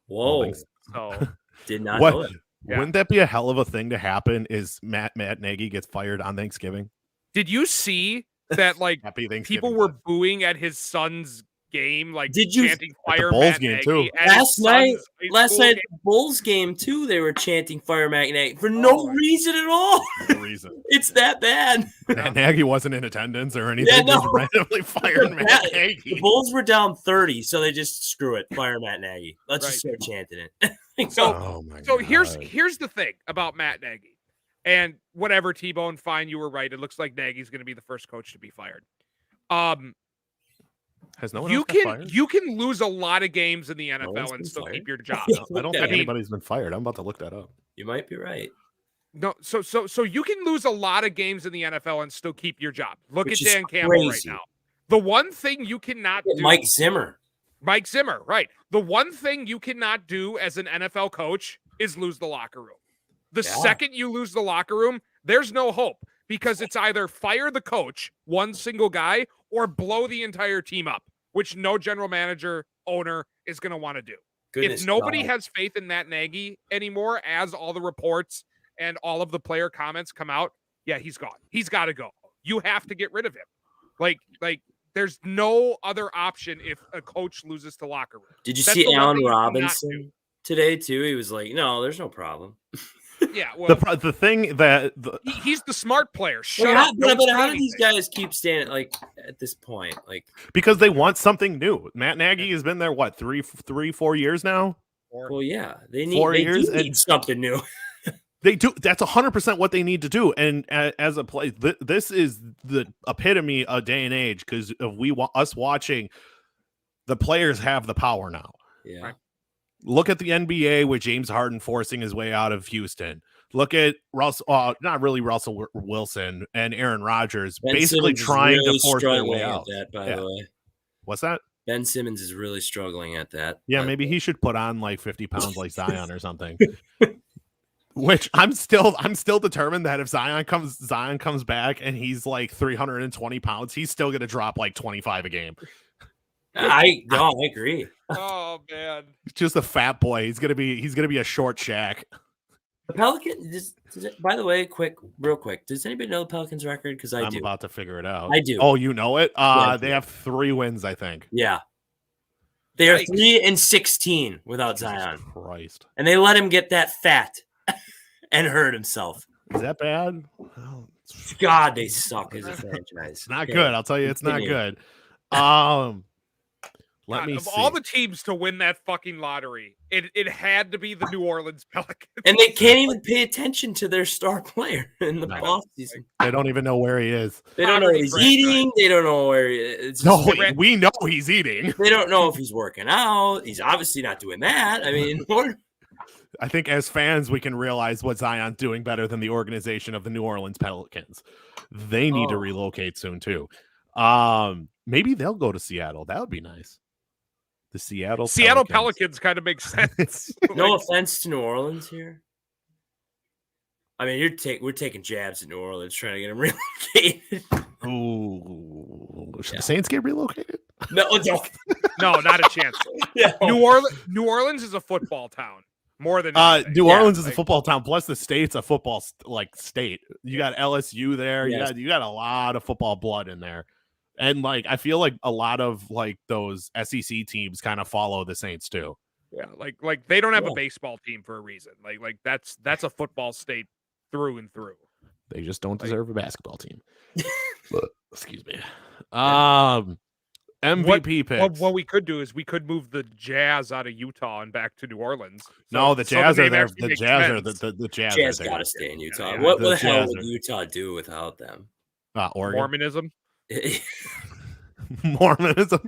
Whoa. So did not know it. Yeah. Wouldn't that be a hell of a thing to happen? Is Matt Nagy gets fired on Thanksgiving? Did you see that, like, people were booing at his son's game, like Did you chanting at the fire Bulls Matt game, Nagy too? at his son's high Last school night game. the Bulls game too, they were chanting fire Matt Nagy for no reason at all. No reason. It's that bad. Matt Nagy wasn't in attendance or anything. Yeah, no. Just randomly fired Matt Nagy. The Bulls were down 30, so they just screw it. Fire Matt Nagy. Let's just start chanting it. So here's the thing about Matt Nagy. And whatever, T-Bone, fine, you were right. It looks like Nagy's going to be the first coach to be fired. Has no one else got fired? You can lose a lot of games in the NFL and still keep your job. I don't think anybody's been fired. I'm about to look that up. You might be right. No, so you can lose a lot of games in the NFL and still keep your job. Look at Dan Campbell right now. The one thing you cannot do, Mike Zimmer, right? The one thing you cannot do as an NFL coach is lose the locker room. The second you lose the locker room, there's no hope because it's either fire the coach, one single guy, or blow the entire team up, which no general manager, owner is going to want to do. If nobody has faith in Matt Nagy anymore, as all the reports and all of the player comments come out, yeah, he's gone. He's got to go. You have to get rid of him. Like there's no other option if a coach loses to locker room. Did you see Allen Robinson today too? He was like, "No, there's no problem." Yeah, well, the thing that he's the smart player. Shut up. up. But how do these guys keep standing like at this point? Like because they want something new. Matt Nagy has been there what 4 years now. Well, yeah, they need 4 years need something new. They do. That's 100% what they need to do. And as a play, this is the epitome of day and age because of us watching. The players have the power now. Yeah. Right. Look at the NBA with James Harden forcing his way out of Houston. Look at Russell, not really Russell Wilson and Aaron Rodgers, basically trying to force their way out. By the way, what's that? Ben Simmons is really struggling at that. Yeah, maybe he should put on like 50 pounds like Zion or something. Which I'm still determined that if Zion comes back and he's like 320 pounds, he's still gonna drop like 25 a game. I agree. Oh man, just a fat boy. He's gonna be a short Shaq. The Pelicans. By the way, real quick. Does anybody know the Pelicans record? Because I'm about to figure it out. I do. Oh, you know it? They have 3 wins, I think. Yeah. They are 3-16 without Zion. Christ. And they let him get that fat and hurt himself. Is that bad? Well, God, they suck as a franchise. It's not good. I'll tell you, it's not good. Let me see. Of all the teams to win that fucking lottery, it had to be the New Orleans Pelicans. And they can't even pay attention to their star player in the offseason. They don't even know where he is. They don't know he's eating. They don't know where he is. No, we know he's eating. They don't know if he's working out. He's obviously not doing that. I mean, I think as fans, we can realize what Zion's doing better than the organization of the New Orleans Pelicans. They need to relocate soon, too. Maybe they'll go to Seattle. That would be nice. The Seattle Pelicans kind of makes sense. No offense to New Orleans here. I mean, we're taking jabs at New Orleans trying to get them relocated. Ooh, should the Saints get relocated? No, no, not a chance. Yeah. New Orleans is a football town more than New Orleans is a football town. Plus, the state's a football state. You got LSU there. Yes. You got a lot of football blood in there. And like I feel like a lot of like those SEC teams kind of follow the Saints too. Yeah, like they don't have a baseball team for a reason. Like that's a football state through and through. They just don't deserve a basketball team. Excuse me. MVP picks. What we could do is we could move the Jazz out of Utah and back to New Orleans. No, the Jazz are there. The Jazz are the Jazz. Jazz got to stay in Utah. Yeah, what the hell would Utah do without them? Oregon. Mormonism. Mormonism.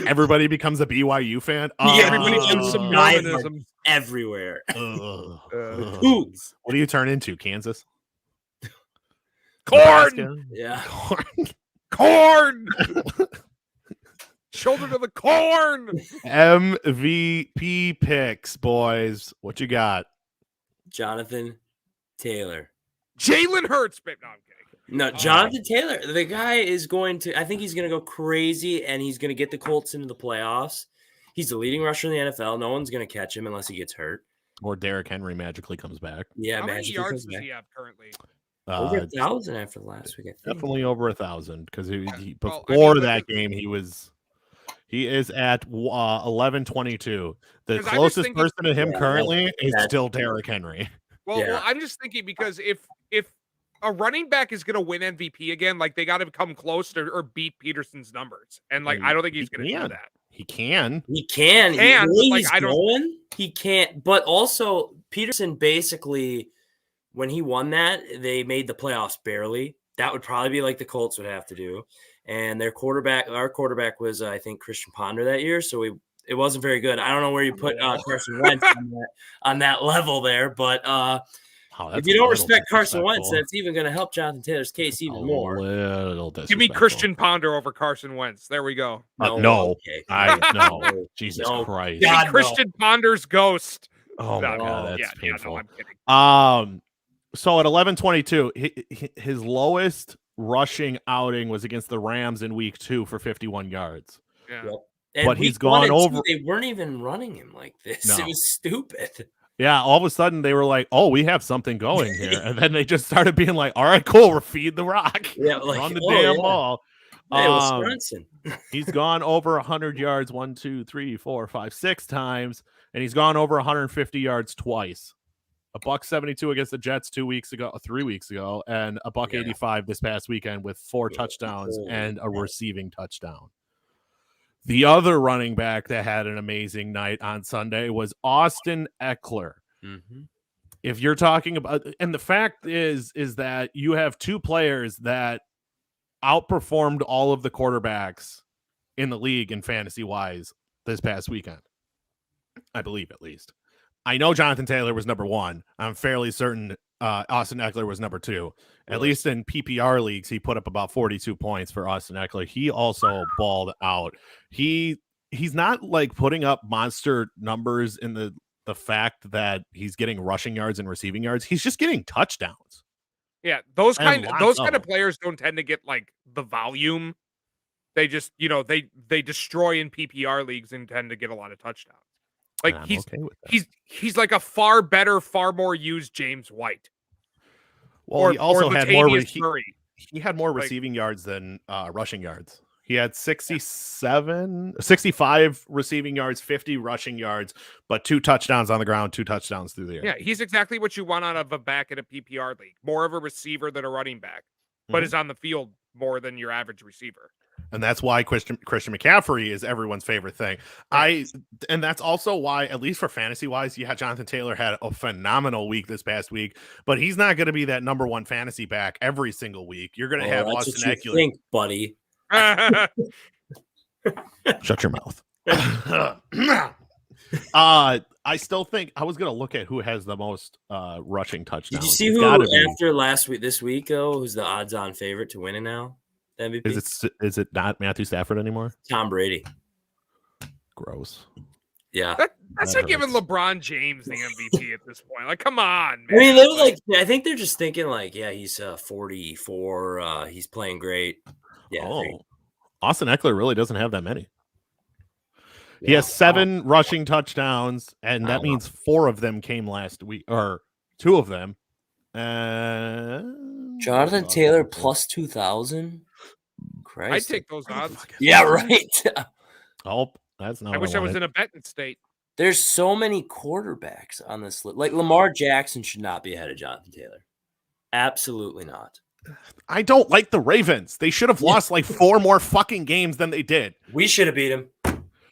Everybody becomes a BYU fan. Everybody becomes some Mormonism everywhere. What do you turn into? Kansas? Corn. Yeah. Corn. Children of the corn. MVP picks, boys. What you got? Jonathan Taylor. Jalen Hurts. No, I'm kidding. No, Jonathan Taylor. The guy is going to. I think he's going to go crazy, and he's going to get the Colts into the playoffs. He's the leading rusher in the NFL. No one's going to catch him unless he gets hurt. Or Derrick Henry magically comes back. Yeah, how many yards does he have currently? Over 1,000 after last week. I think. Definitely over 1,000 because before that game he was. He is at 1122. The closest person to him currently is still Derrick Henry. Well, I'm just thinking because if a running back is going to win MVP again, like they got to come close to or beat Peterson's numbers, and like I don't think he's going to do that. He can. He can't. He can't. But also, Peterson basically, when he won that, they made the playoffs barely. That would probably be like the Colts would have to do. And our quarterback was, I think, Christian Ponder that year. So it wasn't very good. I don't know where you put Carson Wentz on that level there. But if you don't respect Carson Wentz, that's even going to help Jonathan Taylor's case even more. Give me Christian Ponder over Carson Wentz. There we go. No. Jesus Christ. God, Christian Ponder's ghost. Oh, my God. That's painful. I'm kidding. So at 1122, his lowest rushing outing was against the Rams in week 2 for 51 yards. Yeah. Yep. But he's gone over. They weren't even running him like this. No. It was stupid. Yeah, all of a sudden they were like, "Oh, we have something going here," and then they just started being like, "All right, cool, we're feed the rock, run the damn ball." Hey, Wisconsin. He's gone over 100 yards 1, 2, 3, 4, 5, 6 times, and he's gone over 150 yards twice. $172 against the Jets 3 weeks ago, and $185 this past weekend with 4 touchdowns and a receiving touchdown. The other running back that had an amazing night on Sunday was Austin Eckler. Mm-hmm. If you're talking about, and the fact is that you have 2 players that outperformed all of the quarterbacks in the league in fantasy wise this past weekend. I believe, at least. I know Jonathan Taylor was number 1. I'm fairly certain Austin Eckler was number 2. At least in PPR leagues, he put up about 42 points for Austin Eckler. He also balled out. He's not like putting up monster numbers in the fact that he's getting rushing yards and receiving yards. He's just getting touchdowns. Yeah, those kind of players don't tend to get like the volume. They just, they destroy in PPR leagues and tend to get a lot of touchdowns. Like he's like a far better, far more used James White. Well, he also had more. He had more receiving yards than rushing yards. He had 65 receiving yards, 50 rushing yards, but 2 touchdowns on the ground, 2 touchdowns through the air. Yeah, he's exactly what you want out of a back in a PPR league. More of a receiver than a running back, but is on the field more than your average receiver. And that's why Christian McCaffrey is everyone's favorite thing. And that's also why, at least for fantasy wise, Jonathan Taylor had a phenomenal week this past week, but he's not going to be that number 1 fantasy back every single week. You're going to have Austin Eckler. Think, buddy. Shut your mouth. I still think I was going to look at who has the most rushing touchdowns. Did you see who after this week, who's the odds-on favorite to win it now? MVP? Is it not Matthew Stafford anymore? Tom Brady. Gross. Yeah. That's like giving LeBron James the MVP at this point. Like, come on, man. I mean, I think they're just thinking he's 44. He's playing great. Yeah. Austin Eckler really doesn't have that many. He has 7 rushing touchdowns, and that means 4 of them came last week, or 2 of them. Jonathan Taylor plus 2,000. I'd take those odds. Yeah, right. That's not. I wish I was in a betting state. There's so many quarterbacks on this list. Like Lamar Jackson should not be ahead of Jonathan Taylor. Absolutely not. I don't like the Ravens. They should have lost like 4 more fucking games than they did. We should have beat them.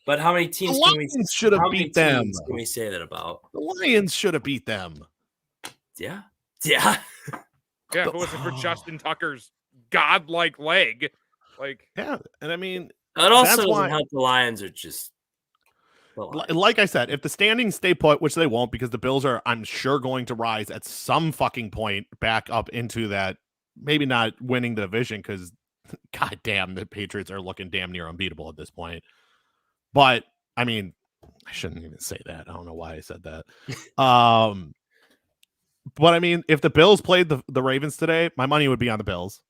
But how many teams the Lions should have beat them? Can we say that about? The Lions should have beat them. Yeah. Yeah, if it wasn't for Justin Tucker's godlike leg. And I mean, that also doesn't help. The Lions are just like I said, if the standings stay put, which they won't, because the Bills are, I'm sure, going to rise at some fucking point back up into that. Maybe not winning the division, because goddamn, the Patriots are looking damn near unbeatable at this point. But I mean, I shouldn't even say that. I don't know why I said that. But I mean, if the Bills played the Ravens today, my money would be on the Bills.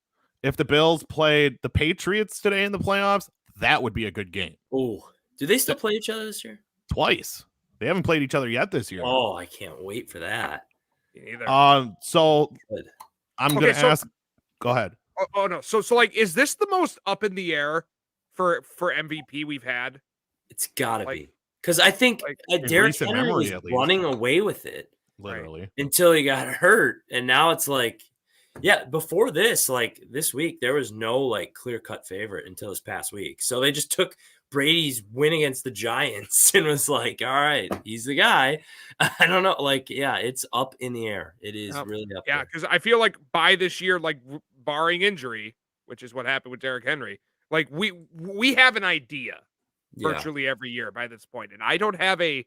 If the Bills played the Patriots today in the playoffs, that would be a good game. Oh, do they still play each other this year? Twice. They haven't played each other yet this year. Oh, I can't wait for that. Either. So I'm going to ask. Go ahead. Oh no. So is this the most up in the air for MVP we've had? It's got to be. Because I think Derrick Henry was running away with it. Literally. Until he got hurt. And now it's like, yeah, before this, like this week, there was no like clear-cut favorite until this past week. So they just took Brady's win against the Giants and was like, all right, he's the guy. I don't know. Like, yeah, it's up in the air. It is really up there. Yeah, because I feel like by this year, like barring injury, which is what happened with Derrick Henry, like we have an idea virtually every year by this point, and I don't have a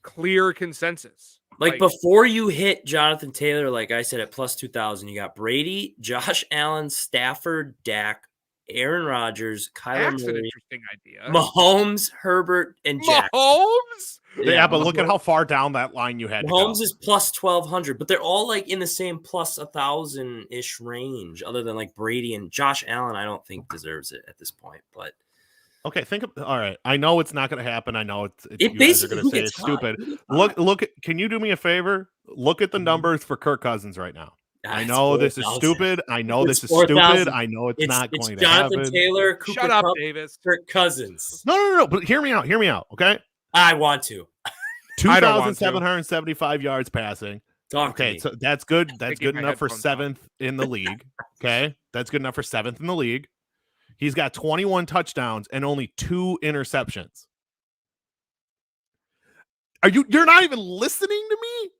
clear consensus. Like before you hit Jonathan Taylor, like I said, at plus 2,000, you got Brady, Josh Allen, Stafford, Dak, Aaron Rodgers, Kyler Murray, an interesting idea. Mahomes, Herbert, and Jackson. Mahomes? Yeah, but look at how far down that line you had. Mahomes is plus 1,200, but they're all like in the same plus 1,000-ish range, other than like Brady and Josh Allen. I don't think deserves it at this point, but. Okay, all right. I know it's not going to happen. I know it you guys are going to say it's stupid. Look. Can you do me a favor? Look at the numbers for Kirk Cousins right now. I know this is stupid. I know this is stupid. I know it's not going to happen. Jonathan Taylor, Cooper Shut up, Kupp, Davis. Kirk Cousins. No. But hear me out. Okay. I want to. 2,775 yards passing. Okay, so that's good. That's good enough for 7th in the league. Okay, that's good enough for 7th in the league. He's got 21 touchdowns and only 2 interceptions. You're not even listening to me?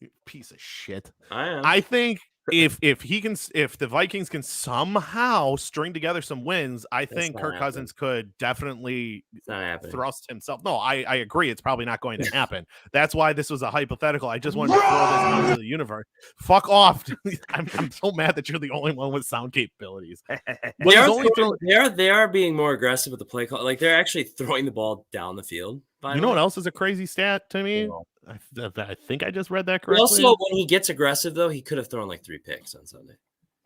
You piece of shit. I am. I think if the Vikings can somehow string together some wins, I think Kirk Cousins could definitely thrust himself. No, I agree. It's probably not going to happen. That's why this was a hypothetical. I just wanted to throw this out into the universe. Fuck off. I'm so mad that you're the only one with sound capabilities. They are being more aggressive with the play call. Like they're actually throwing the ball down the field. You know what else is a crazy stat to me? I think I just read that correctly. Also, when he gets aggressive, though, he could have thrown like 3 picks on Sunday.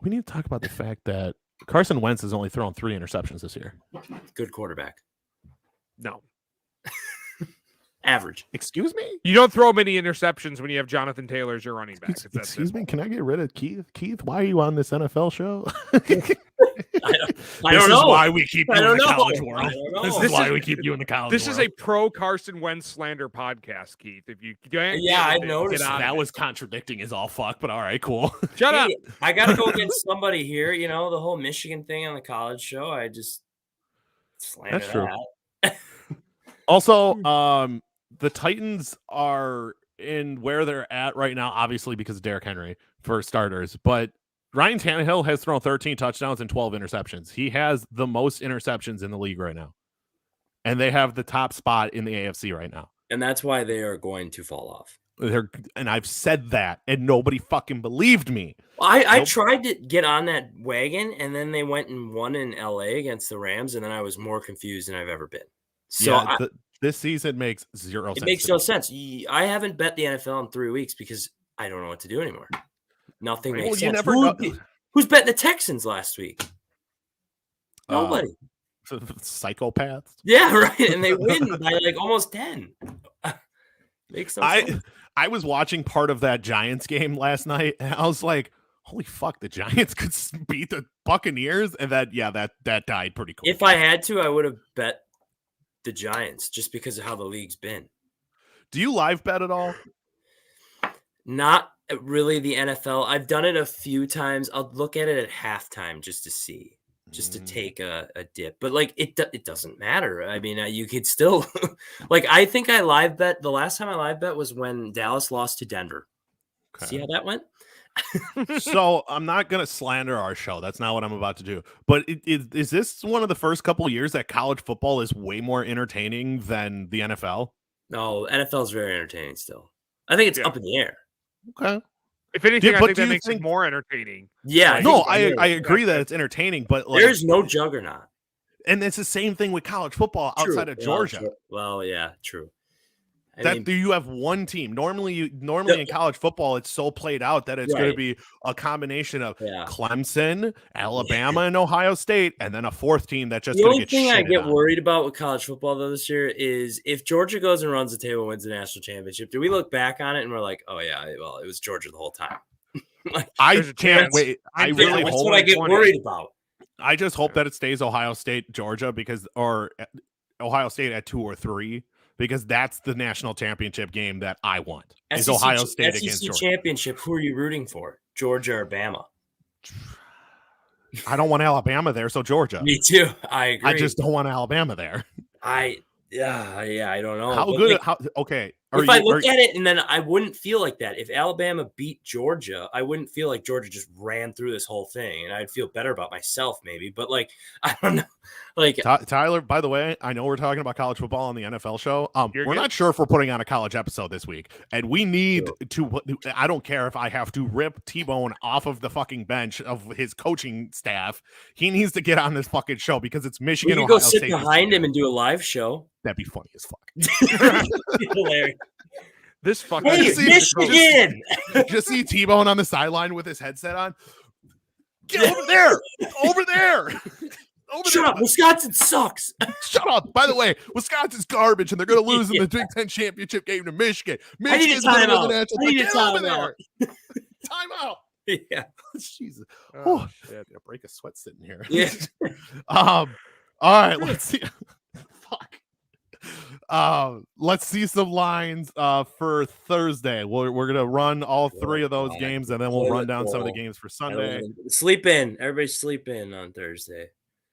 We need to talk about the fact that Carson Wentz has only thrown 3 interceptions this year. Good quarterback. No. Average. Excuse me? You don't throw many interceptions when you have Jonathan Taylor as your running back. Excuse me? Can I get rid of Keith? Keith, why are you on this NFL show? I don't know. This is why we keep you in the college world. This is why we keep you in the college world. This is a pro Carson Wentz slander podcast, Keith. If you I noticed that was contradicting is all fuck, but all right, cool. Shut up. I got to go against somebody here. You know, the whole Michigan thing on the college show. I just slandered That's true. that. Also, the Titans are in where they're at right now, obviously because of Derrick Henry for starters, but Ryan Tannehill has thrown 13 touchdowns and 12 interceptions. He has the most interceptions in the league right now. And they have the top spot in the AFC right now. And that's why they are going to fall off. And I've said that, and nobody fucking believed me. I tried to get on that wagon, and then they went and won in LA against the Rams, and then I was more confused than I've ever been. So this season makes zero sense. It makes no sense. I haven't bet the NFL in 3 weeks because I don't know what to do anymore. Nothing makes sense. You never know. Who's betting the Texans last week? Nobody. Psychopaths. Yeah, right. And they win by like almost 10. Makes no sense. I was watching part of that Giants game last night, and I was like, holy fuck, the Giants could beat the Buccaneers. And that died pretty quick. If I had to, I would have bet the Giants just because of how the league's been. Do you live bet at all? Not really the NFL. I've done it a few times. I'll look at it at halftime just to see, just to take a dip. But like it doesn't matter. I mean, you could still like. I think I live bet. The last time I live bet was when Dallas lost to Denver. Okay. See how that went? So I'm not going to slander our show. That's not what I'm about to do. But is this one of the first couple of years that college football is way more entertaining than the NFL? No, NFL is very entertaining still. I think it's up in the air. Okay. If anything, I think that makes it more entertaining. Yeah. I agree that it's entertaining, but like, there's no juggernaut. And it's the same thing with college football outside of Georgia. Well, yeah, true. You have one team. Normally in college football, it's so played out that it's going to be a combination of Clemson, Alabama, and Ohio State, and then a fourth team that just. The only thing I get worried about with college football though this year is if Georgia goes and runs the table and wins the national championship, do we look back on it and we're like, oh yeah, well it was Georgia the whole time? I can't wait. I really that's what I get worried about. I just hope that it stays Ohio State, Georgia, or Ohio State at 2 or 3, because that's the national championship game that I want. Is Ohio State against Georgia. Championship, who are you rooting for? Georgia or Bama? I don't want Alabama there, so Georgia. Me too. I agree. I just don't want Alabama there. I don't know. How good? Okay. If I look at it, and then I wouldn't feel like that. If Alabama beat Georgia, I wouldn't feel like Georgia just ran through this whole thing, and I'd feel better about myself maybe. But like, I don't know. Like Tyler, by the way, I know we're talking about college football on the NFL show. We're not sure if we're putting on a college episode this week, and we need to. I don't care if I have to rip T-Bone off of the fucking bench of his coaching staff. He needs to get on this fucking show because it's Michigan. You go sit behind him and do a live show. That'd be funny as fuck. Hilarious. This fucking Michigan. Just see T-Bone on the sideline with his headset on. Get over there! Over there! Shut up! Wisconsin sucks. Shut up! By the way, Wisconsin's garbage, and they're going to lose in the Big Ten championship game to Michigan. Michigan's going to win the national. Get over there! Time out. Yeah. Jesus. Oh, shit. I break a sweat sitting here. Yeah. All right. Let's see. Fuck. Let's see some lines for Thursday. We're gonna run all 3 of those games, and then we'll run down some of the games for Sunday. Sleep in. Everybody sleep in on Thursday.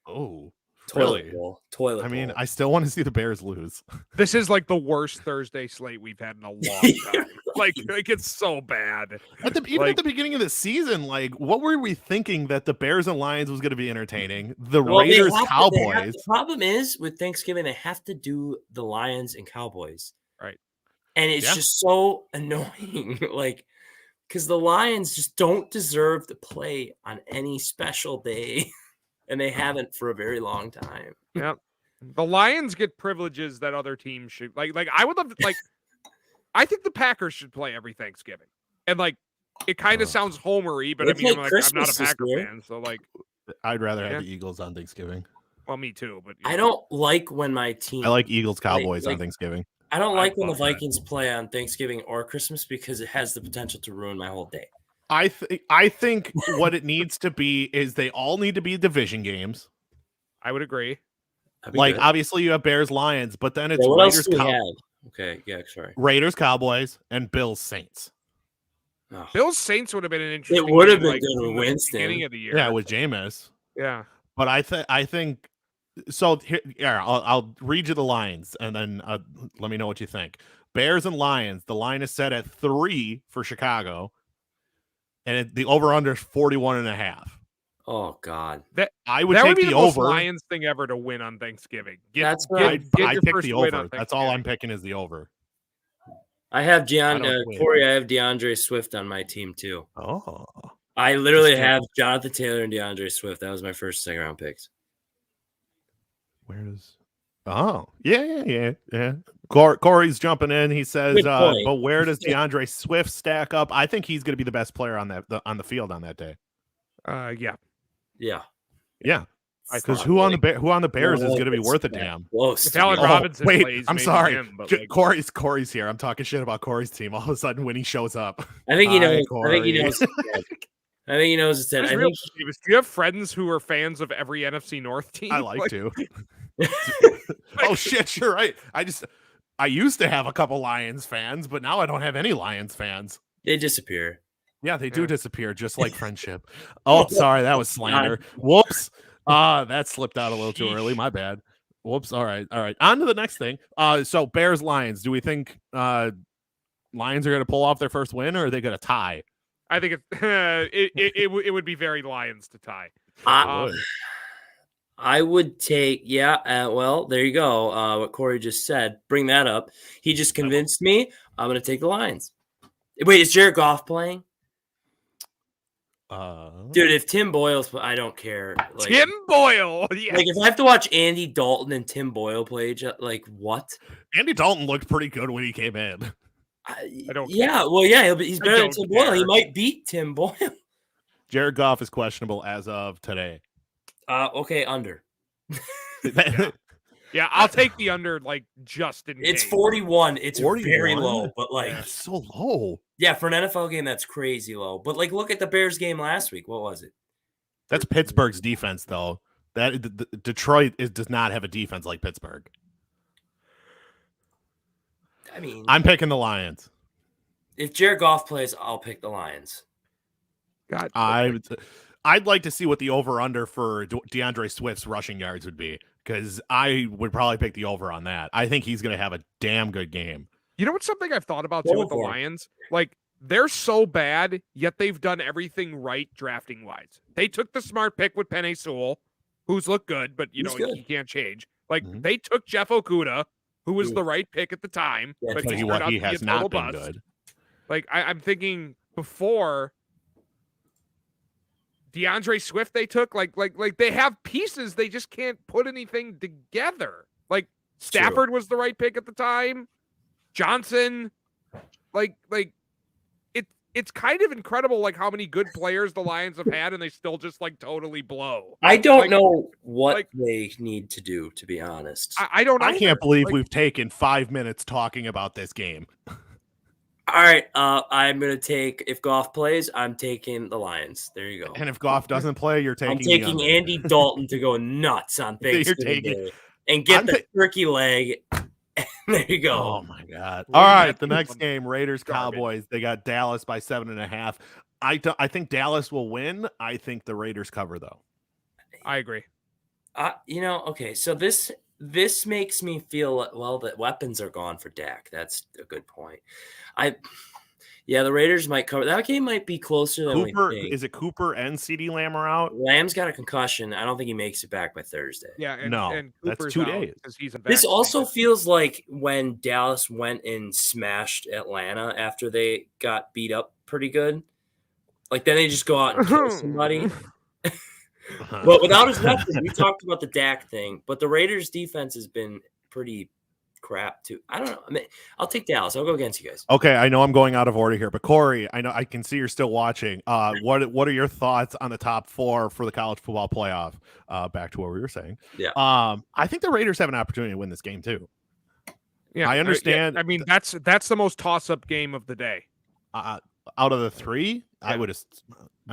Oh, toilet bowl. I mean, I still want to see the Bears lose. This is like the worst Thursday slate we've had in a long time. like it's so bad. At the beginning of the season, like, what were we thinking that the Bears and Lions was going to be entertaining? The Raiders, Cowboys. The problem is with Thanksgiving, they have to do the Lions and Cowboys, right? And it's just so annoying, like, because the Lions just don't deserve to play on any special day. And they haven't for a very long time. Yep. The Lions get privileges that other teams should. Like I would love to, like, I think the Packers should play every Thanksgiving. And like, it kind of sounds homery, but I mean, I'm not a Packer fan, so like, I'd rather have the Eagles on Thanksgiving. Well, me too, but I don't like when my team. I like Eagles Cowboys on Thanksgiving. I don't like when the Vikings play on Thanksgiving or Christmas because it has the potential to ruin my whole day. I think what it needs to be is they all need to be division games. I would agree. Like, obviously you have Bears, Lions, but then it's Raiders, okay, yeah, sorry. Raiders, Cowboys, and Bills, Saints. Oh. Bills, Saints would have been an interesting. It would have been good with Winston. Beginning of the year. Yeah, with Jameis. Yeah, but I think so. Here, I'll read you the lines, and then let me know what you think. Bears and Lions. The line is set at 3 for Chicago. And the over-under is 41.5. Oh, God. I would take the over. Lions thing ever to win on Thanksgiving. That's right. I pick the over. That's all I'm picking is the over. I have Corey. I have DeAndre Swift on my team, too. Oh. I literally have Jonathan Taylor and DeAndre Swift. That was my first second-round picks. Oh, yeah. Corey's jumping in. He says, but where does DeAndre Swift stack up? I think he's going to be the best player on the field on that day. Yeah. Because who on the Bears is going to be worth a damn? If Allen Robinson plays, I'm sorry. Him, Corey's here. I'm talking shit about Corey's team. All of a sudden, when he shows up, I think he knows. I think he knows it's dead. Do you have friends who are fans of every NFC North team? I like to. Oh shit, you're right. I used to have a couple Lions fans, but now I don't have any Lions fans. They disappear. Yeah, they do disappear, just like friendship. Oh, sorry, that was slander. Whoops. That slipped out a little too early. My bad. Whoops. All right. On to the next thing. So Bears Lions. Do we think Lions are going to pull off their first win, or are they going to tie? I think it would be very Lions to tie. I would take, well, there you go. What Corey just said. Bring that up. He just convinced me. I'm going to take the Lions. Wait, is Jared Goff playing? Dude, if Tim Boyle's, I don't care. Like, Tim Boyle. Yes. Like, if I have to watch Andy Dalton and Tim Boyle play, like, what? Andy Dalton looked pretty good when he came in. I don't. Yeah, well, yeah, he's better than Tim Boyle. He might beat Tim Boyle. Jared Goff is questionable as of today. Okay, under. Yeah, I'll take the under, like, just in case. It's 41. It's 41? Very low, but, like... That's so low. Yeah, for an NFL game, that's crazy low. But, like, look at the Bears game last week. What was it? That's Pittsburgh's defense, though. Detroit does not have a defense like Pittsburgh. I mean, I'm picking the Lions. If Jared Goff plays, I'll pick the Lions. God, I'd like to see what the over-under for DeAndre Swift's rushing yards would be, because I would probably pick the over on that. I think he's going to have a damn good game. You know what's something I've thought about too with the Lions? Like, they're so bad, yet they've done everything right drafting-wise. They took the smart pick with Penei Sewell, who's looked good, but, he can't change. Like, they took Jeff Okudah, who was the right pick at the time, but he has not been good. Like, I'm thinking before DeAndre Swift they took, like they have pieces, they just can't put anything together. Like, Stafford was the right pick at the time. Johnson, it's kind of incredible, like, how many good players the Lions have had, and they still just, like, totally blow. I don't know what they need to do, to be honest. I don't either. I can't believe we've taken 5 minutes talking about this game. All right, I'm going to take, if Goff plays, I'm taking the Lions. There you go. And if Goff doesn't play, you're taking I'm taking Andy Dalton to go nuts on Thanksgiving Day and get the turkey leg. There you go. Oh my God! All right, the next game, Raiders Cowboys. They got Dallas by 7.5. I think Dallas will win. I think the Raiders cover, though. I agree. Okay. So this makes me feel that weapons are gone for Dak. That's a good point. The Raiders might cover. That game might be closer than we think. Is it Cooper and CeeDee Lamb are out? Lamb's got a concussion. I don't think he makes it back by Thursday. Yeah, and that's 2 days. This also feels like when Dallas went and smashed Atlanta after they got beat up pretty good. Like, then they just go out and kill somebody. But without his weapons, we talked about the Dak thing. But the Raiders' defense has been pretty crap too. I don't know. I mean, I'll take Dallas. I'll go against you guys. Okay, I know I'm going out of order here, but Corey, I know I can see you're still watching. What are your thoughts on the top 4 for the college football playoff? Back to what we were saying. Yeah. I think the Raiders have an opportunity to win this game too. Yeah, I understand. I mean, that's the most toss-up game of the day. Out of the 3, I would have.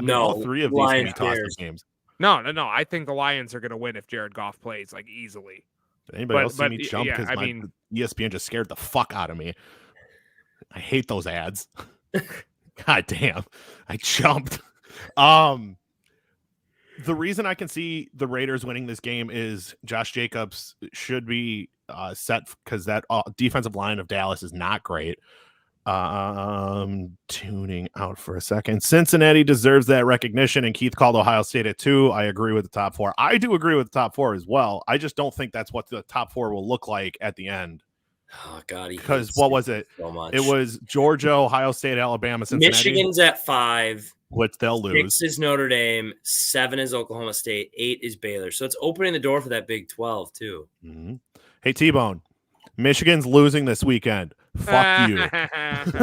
All 3 of these can be toss-up games. No. I think the Lions are going to win if Jared Goff plays, like, easily. Did anybody else see me jump? Because ESPN just scared the fuck out of me. I hate those ads. God damn. I jumped. The reason I can see the Raiders winning this game is Josh Jacobs should be set, because that defensive line of Dallas is not great. Tuning out for a second. Cincinnati deserves that recognition, and Keith called Ohio State at 2. I agree with the top 4. I do agree with the top 4 as well. I just don't think that's what the top 4 will look like at the end. Oh God, because what was it? So much. It was Georgia, Ohio State, Alabama, Cincinnati. Michigan's at 5, which they'll lose. 6 is Notre Dame, 7 is Oklahoma State, 8 is Baylor. So it's opening the door for that Big 12 too. Mm-hmm. Hey T-Bone, Michigan's losing this weekend. Fuck you. And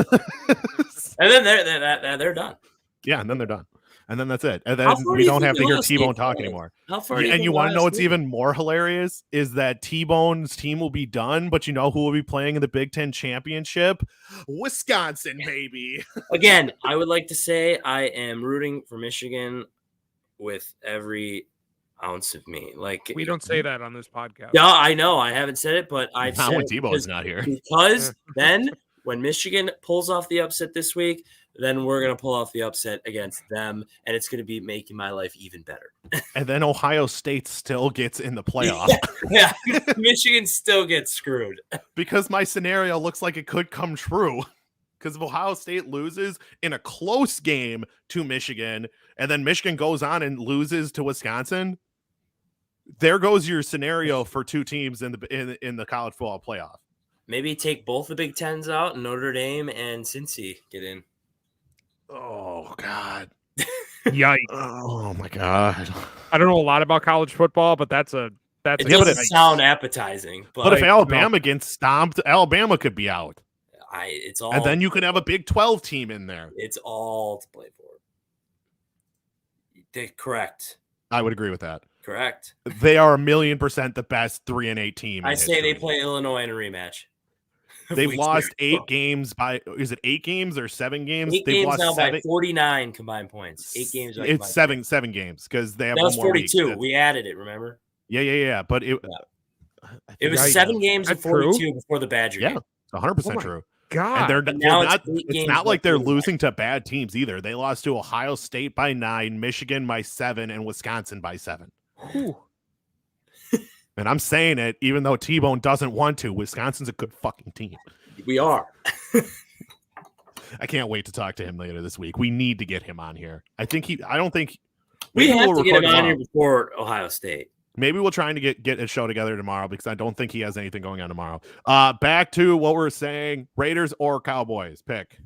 then they're done. Yeah, and then they're done. And then that's it. And then we don't have to hear T-Bone talk anymore. And you want to know what's even more hilarious is that T-Bone's team will be done, but you know who will be playing in the Big Ten championship? Wisconsin, baby. Again, I would like to say I am rooting for Michigan with every ounce of me. Like, we don't say that on this podcast. No, I know I haven't said it, but I've not said when T-Bone's not here. Because then when Michigan pulls off the upset this week, then we're going to pull off the upset against them, and it's going to be making my life even better. And then Ohio State still gets in the playoff. Yeah, Michigan still gets screwed. Because my scenario looks like it could come true. Because if Ohio State loses in a close game to Michigan, and then Michigan goes on and loses to Wisconsin, there goes your scenario for 2 teams in the college football playoff. Maybe take both the Big Tens out, and Notre Dame and Cincy get in. Oh God! Yikes! Oh my God! I don't know a lot about college football, but it doesn't sound appetizing. But if Alabama gets stomped, Alabama could be out. It's all, and then you could have a Big 12 team in there. It's all to play for. Correct. I would agree with that. Correct. They are 1,000,000% the best 3-8 team. I say they play Illinois in a rematch. They've lost 8 games by, is it 8 games or 7 games? 8 They've games lost now 7. by 49 combined points. 8 games. It's 7 games because they have that was one more 42. week. We added it, remember? Yeah. But it was 7 games and 42 before the Badger game. Yeah, 100% true. God. And now it's not like they're losing to bad teams either. They lost to Ohio State by 9, Michigan by 7, and Wisconsin by 7. Whew. And I'm saying it even though T-Bone doesn't want to. Wisconsin's a good fucking team. We are. I can't wait to talk to him later this week. We need to get him on here. I don't think we have to get him on here before Ohio State. Maybe we'll try to get a show together tomorrow because I don't think he has anything going on tomorrow. Back to what we're saying, Raiders or Cowboys, pick.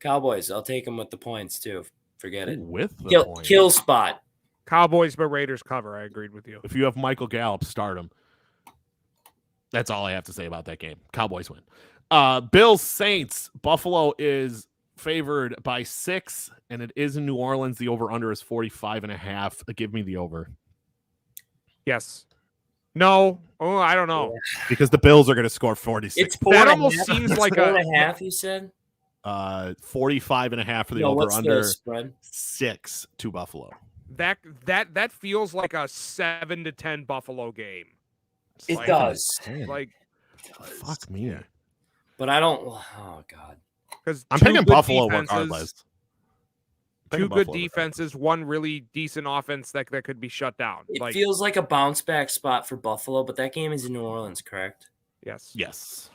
Cowboys. I'll take them with the points too. Forget it. With the points. Kill spot. Cowboys, but Raiders cover. I agreed with you. If you have Michael Gallup, start him. That's all I have to say about that game. Cowboys win. Bills Saints. Buffalo is favored by 6, and it is in New Orleans. The over/under is 45.5. Give me the over. Yes. No. Oh, I don't know. Because the Bills are going to score 46. It's that almost seems like 4.5. You said 45.5 for the over/under. 6 to Buffalo. That feels like a 7-10 Buffalo game. It does. Like, fuck me. But I don't. Oh God. Because I'm picking Buffalo regardless. Two good defenses, one really decent offense that could be shut down. It feels like a bounce back spot for Buffalo, but that game is in New Orleans, correct? Yes. Yes.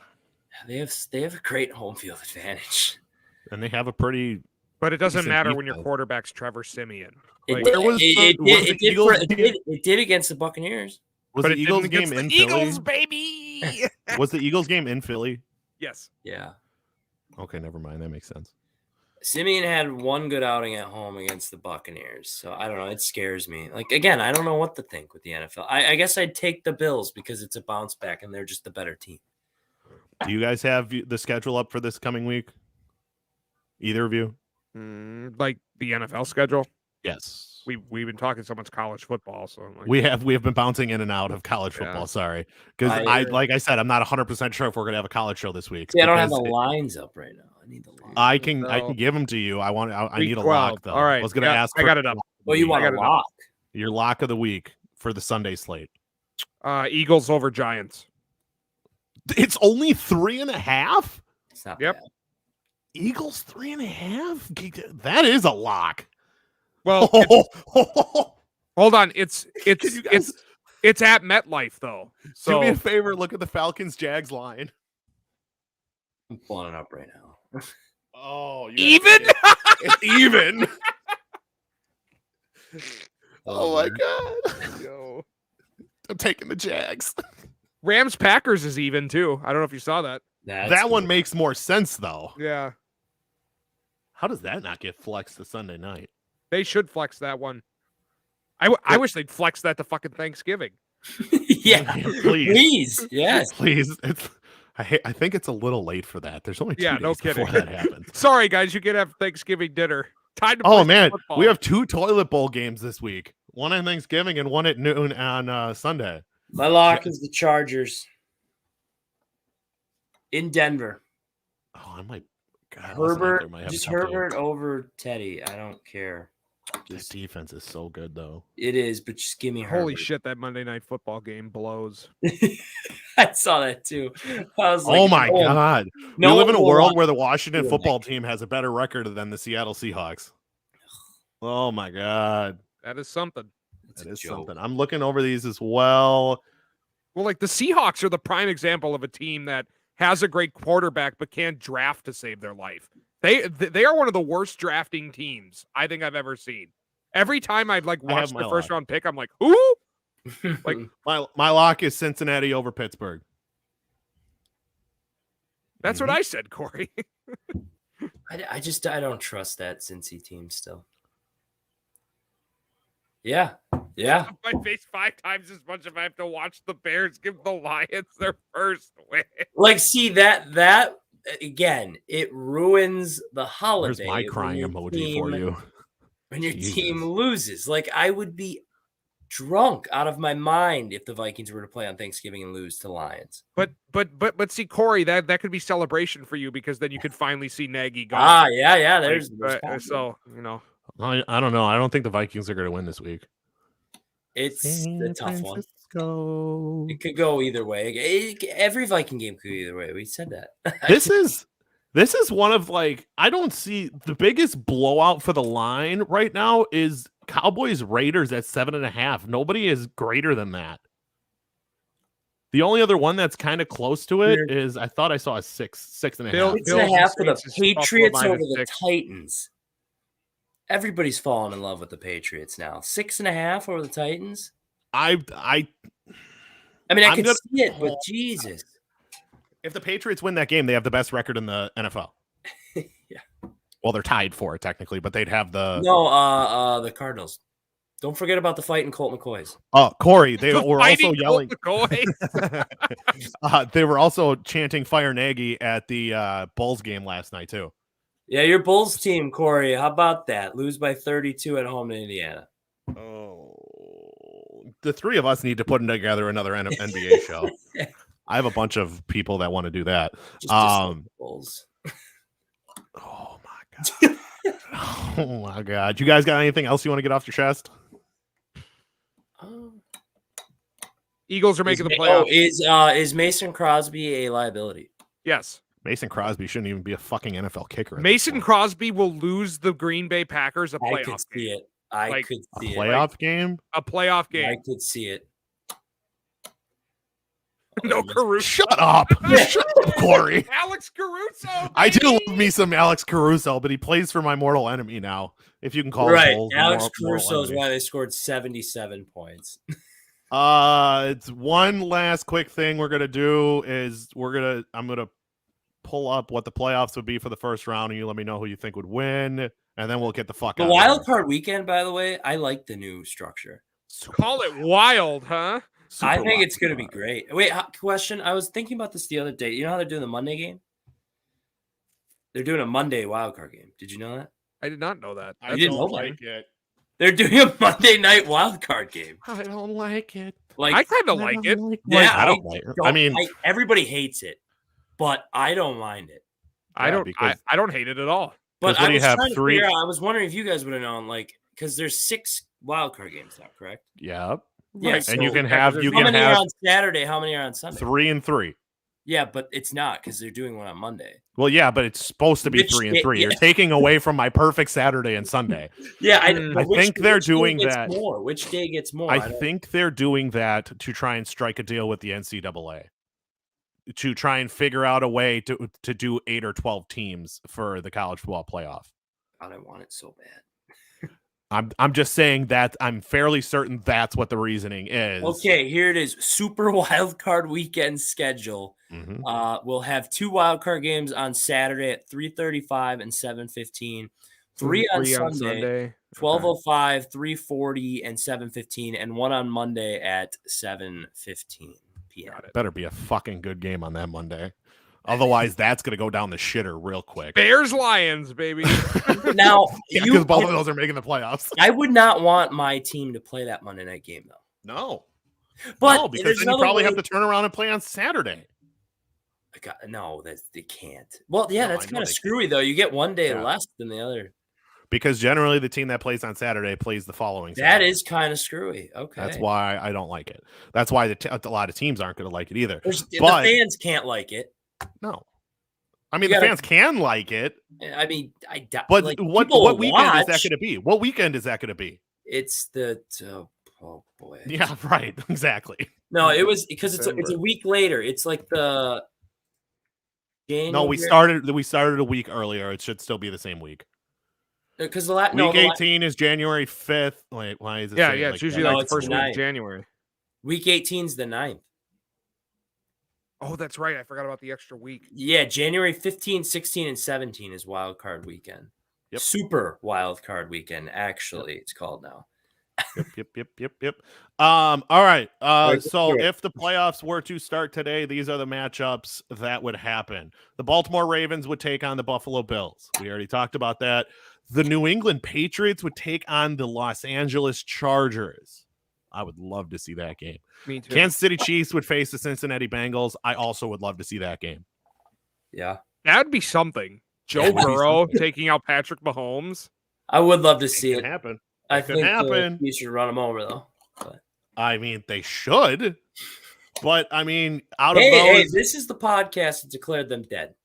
They have a great home field advantage, and they have a pretty. But it doesn't matter when your quarterback's Trevor Siemian. It did against the Buccaneers. Was the Eagles game in Philly? Eagles, baby. Was the Eagles game in Philly? Yes. Yeah. Okay, never mind. That makes sense. Simeon had one good outing at home against the Buccaneers. So I don't know. It scares me. Like, again, I don't know what to think with the NFL. I guess I'd take the Bills because it's a bounce back and they're just the better team. Do you guys have the schedule up for this coming week? Either of you? Like the NFL schedule? Yes. We've been talking so much college football, so I'm like, we have been bouncing in and out of college football. Sorry, because like I said, I'm not 100% sure if we're gonna have a college show this week. See, I don't have the lines up right now. I need the lines. I can give them to you. I need a lock though. All right, I was gonna ask. I got it up. Well, you want a lock? Your lock of the week for the Sunday slate. Eagles over Giants. It's only 3.5. It's not bad. Eagles 3.5. That is a lock. Well, hold on. It's at MetLife though. So do me a favor. Look at the Falcons-Jags line. I'm pulling it up right now. Oh, even? It's even. Oh my god. Yo. I'm taking the Jags. Rams Packers is even too. I don't know if you saw that. That one makes more sense though. Yeah. How does that not get flexed to Sunday night? They should flex that one. I wish they'd flex that to fucking Thanksgiving. Yeah, please, yes, please. I think it's a little late for that. There's only 2 days no kidding. before that happens. Sorry, guys, you can have Thanksgiving dinner. Time to oh man, football. We have 2 toilet bowl games this week. One on Thanksgiving and one at noon on Sunday. My lock is the Chargers in Denver. Oh, I might. God, Herbert, just Herbert over Teddy. I don't care. This defense is so good, though. It is, but just give me Herbert. Holy shit, that Monday Night Football game blows. I saw that too. I was like, oh my god! We live in a world where the Washington football team has a better record than the Seattle Seahawks. Oh my god, that is something. That is something. I'm looking over these as well. Well, like the Seahawks are the prime example of a team that has a great quarterback but can't draft to save their life. They are one of the worst drafting teams I think I've ever seen. Every time I've watched the first round pick, I'm like, who? Like my lock is Cincinnati over Pittsburgh. That's what I said, Corey. I don't trust that Cincy team still. Yeah. I face 5 times as much if I have to watch the Bears give the Lions their first win. Like, see that again, it ruins the holiday. There's my crying emoji for you. When your team loses. Like, I would be drunk out of my mind if the Vikings were to play on Thanksgiving and lose to Lions. But see, Corey, that could be celebration for you because then you could finally see Nagy go. Yeah. There's so I don't know. I don't think the Vikings are going to win this week. It's a tough one. It could go either way. Every Viking game could go either way. We said that. This is one of I don't see the biggest blowout for the line right now is Cowboys Raiders at 7.5. Nobody is greater than that. The only other one that's kind of close to it is I thought I saw a 6.5. 6.5 for the Patriots over the Titans. Everybody's falling in love with the Patriots now. 6.5 over the Titans. I could see it, but Jesus. If the Patriots win that game, they have the best record in the NFL. Yeah. Well, they're tied for it technically, but they'd have the the Cardinals. Don't forget about the fighting Colt McCoys. Oh, Corey, they were also yelling. They were also chanting "Fire Nagy" at the Bulls game last night too. Yeah, your Bulls team, Corey. How about that? Lose by 32 at home to Indiana. Oh, the three of us need to put together another NBA show. I have a bunch of people that want to do that. Bulls. Oh my god. Oh my god. You guys got anything else you want to get off your chest? Eagles are making the playoffs. Is Mason Crosby a liability? Yes. Mason Crosby shouldn't even be a fucking NFL kicker. Mason Crosby will lose the Green Bay Packers a playoff I could see game. it. I could see a playoff it. Game? A playoff game. I could see it. No Caruso. Shut up. Shut up, Corey. Alex Caruso. Baby. I do love me some Alex Caruso, but he plays for my mortal enemy now. If you can call it Bulls Alex Caruso is why they scored 77 points. It's one last quick thing we're gonna do is I'm gonna pull up what the playoffs would be for the first round, and you let me know who you think would win, and then we'll get the fuck out. The wild card weekend, by the way, I like the new structure. Call it wild, huh? I think it's going to be great. Wait, question. I was thinking about this the other day. You know how they're doing the Monday game? They're doing a Monday wildcard game. Did you know that? I did not know that. I didn't like it. They're doing a Monday night wildcard game. I don't like it. I kind of like it. Yeah, I don't like it. I mean, everybody hates it, but I don't mind it. I don't hate it at all. But I was trying to figure out, I was wondering if you guys would have known, because there's 6 wildcard games now, correct? Yeah. Yeah, right. so and you can have how many are on Saturday? How many are on Sunday? 3 and 3. Yeah, but it's not because they're doing one on Monday. Well, yeah, but it's supposed to be 3 and 3. You're taking away from my perfect Saturday and Sunday. Yeah, I think they're doing that. Which day gets more? I think they're doing that to try and strike a deal with the NCAA to try and figure out a way to do 8 or 12 teams for the college football playoff. God, I want it so bad. I'm just saying that I'm fairly certain that's what the reasoning is. Okay, here it is. Super wild card weekend schedule. Mm-hmm. We'll have 2 wild card games on Saturday at 3:35 and 7:15. 3 on Sunday. 12:05, 3:40, and 7:15, and 1 on Monday at 7:15 p.m. Better be a fucking good game on that Monday. Otherwise, that's going to go down the shitter real quick. Bears Lions, baby. Now, because both of those are making the playoffs. I would not want my team to play that Monday night game, though. No. But because then you probably have to turn around and play on Saturday. No, they can't. Well, yeah, that's kind of screwy, though. You get one day less than the other. Because generally the team that plays on Saturday plays the following Saturday. That is kind of screwy. Okay. That's why I don't like it. That's why a lot of teams aren't going to like it either. But the fans can't like it. No. I mean, the fans can like it. I mean, but what weekend is that going to be? What weekend is that going to be? It's the oh boy. Yeah, right. Exactly. No, it was because it's a week later. It's like the game. No, we started a week earlier. It should still be the same week. Because week 18 is January 5th. Wait, why is it? Yeah, it's usually like the first week of January. Week 18 is the 9th. Oh, that's right. I forgot about the extra week. Yeah, January 15, 16, and 17 is wild card weekend. Yep. Super wild card weekend, actually, it's called now. Yep. All right. So if the playoffs were to start today, these are the matchups that would happen. The Baltimore Ravens would take on the Buffalo Bills. We already talked about that. The New England Patriots would take on the Los Angeles Chargers. I would love to see that game. Me too. Kansas City Chiefs would face the Cincinnati Bengals. I also would love to see that game. Yeah. That'd be something. Joe Burrow taking out Patrick Mahomes. I would love to see it. Happen. I think the Chiefs should run them over, though. But. I mean, they should. But, I mean, out of Hey, those... this is the podcast that declared them dead.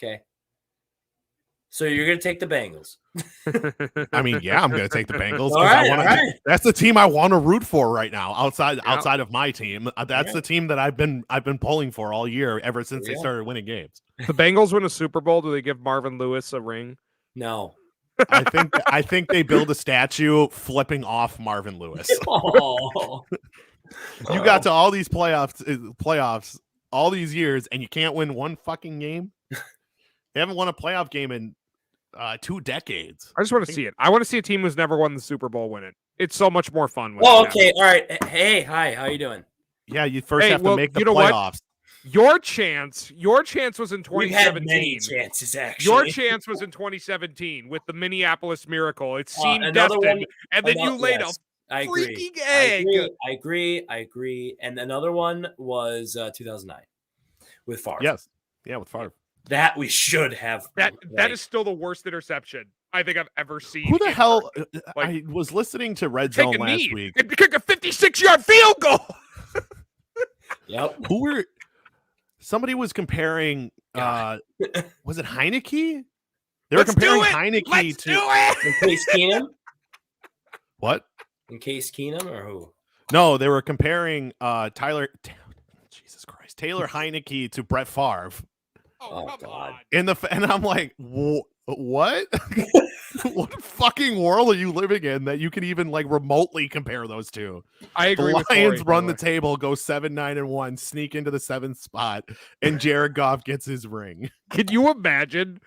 Okay? So you're going to take the Bengals. I mean, yeah, I'm going to take the Bengals. All right. That's the team I want to root for right now, outside of my team. That's the team that I've been pulling for all year, ever since they started winning games. The Bengals win a Super Bowl. Do they give Marvin Lewis a ring? No. I think they build a statue flipping off Marvin Lewis. Oh. You got to all these playoffs all these years, and you can't win one fucking game. They haven't won a playoff game in 2 decades. I just want to see it. I want to see a team who's never won the Super Bowl win it. It's so much more fun. Okay. All right. Hey, hi. How you doing? Yeah, you first have to make the playoffs. Your chance was in 2017. We've had many chances, actually. Your chance was in 2017 with the Minneapolis Miracle. It seemed destined, and then you laid a freaking egg. I agree. And another one was 2009 with Favre. Yes. Yeah, with Favre. That we should have. That is still the worst interception I think I've ever seen. Who the hell? I was listening to Red Zone last week. And kick a 56-yard field goal. Yep. Somebody was comparing. Was it Heineke? They were comparing Heineke to in Case Keenum. What? In Case Keenum or who? No, they were comparing Taylor Heineke to Brett Favre. Oh come on! And I'm like, what? What fucking world are you living in that you can even like remotely compare those two? I agree. The Lions run the table, go 7-9-1, sneak into the 7th spot, and Jared Goff gets his ring. Can you imagine?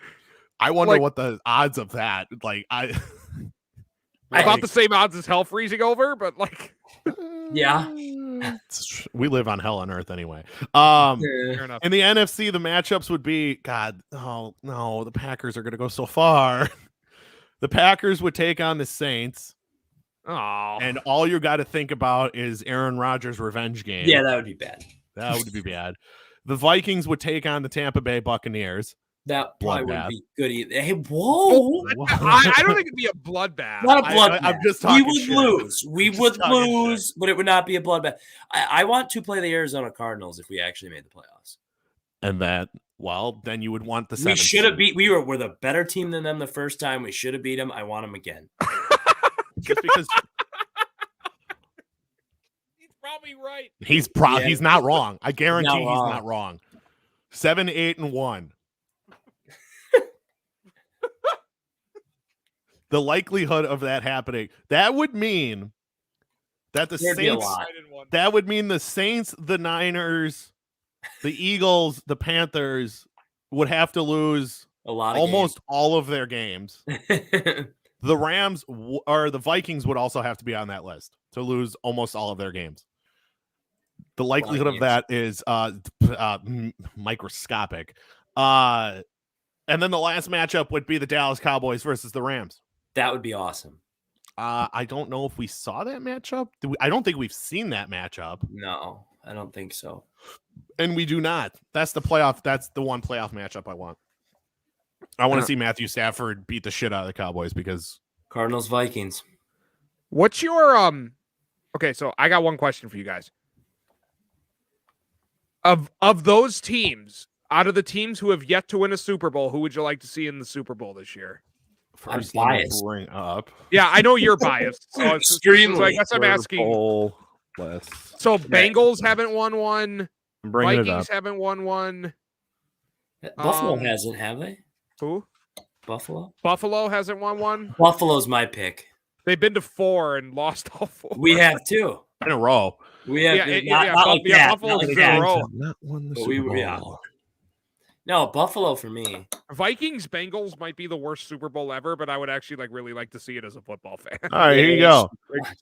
I wonder what the odds of that. Like about the same odds as hell freezing over, but like, yeah. We live on hell on earth anyway. Fair enough. In the NFC, the matchups would be the Packers are going to go so far. The Packers would take on the Saints. Oh, and all you got to think about is Aaron Rodgers' revenge game. Yeah, that would be bad. That would be bad. The Vikings would take on the Tampa Bay Buccaneers. That probably wouldn't be good either. Hey, whoa! I don't think it'd be a bloodbath. Not a bloodbath. I'm just talking. We would lose, but it would not be a bloodbath. I want to play the Arizona Cardinals if we actually made the playoffs. And then you would want the. We should have beat. We're the better team than them the first time. We should have beat them. I want them again. Just because. He's probably right. He's not wrong. I guarantee he's not wrong. 7-8-1. The likelihood of that happening, that would mean that the Saints, that would mean the Saints, the Niners, the Eagles, the Panthers would have to lose almost all of their games. The Rams or the Vikings would also have to be on that list to lose almost all of their games. The likelihood of that is microscopic. And then the last matchup would be the Dallas Cowboys versus the Rams. That would be awesome. I don't know if we saw that matchup. I don't think we've seen that matchup. No, I don't think so. And we do not. That's the playoff. That's the one playoff matchup I want. I want to see Matthew Stafford beat the shit out of the Cowboys because Cardinals Vikings. What's your Okay, so I got one question for you guys. Of those teams, out of the teams who have yet to win a Super Bowl, who would you like to see in the Super Bowl this year? First I'm biased. Bring up. Yeah, I know you're biased. So extremely. So I guess I'm asking. So Bengals haven't won one. Vikings haven't won one. Buffalo hasn't, have they? Who? Buffalo? Buffalo hasn't won one. Buffalo's my pick. They've been to 4 and lost all 4. We have 2 in a row. We have not like that. Buffalo's not like in a row. Not won the Super Bowl. Yeah. No, Buffalo for me. Vikings Bengals might be the worst Super Bowl ever, but I would actually really like to see it as a football fan. All right, here you go.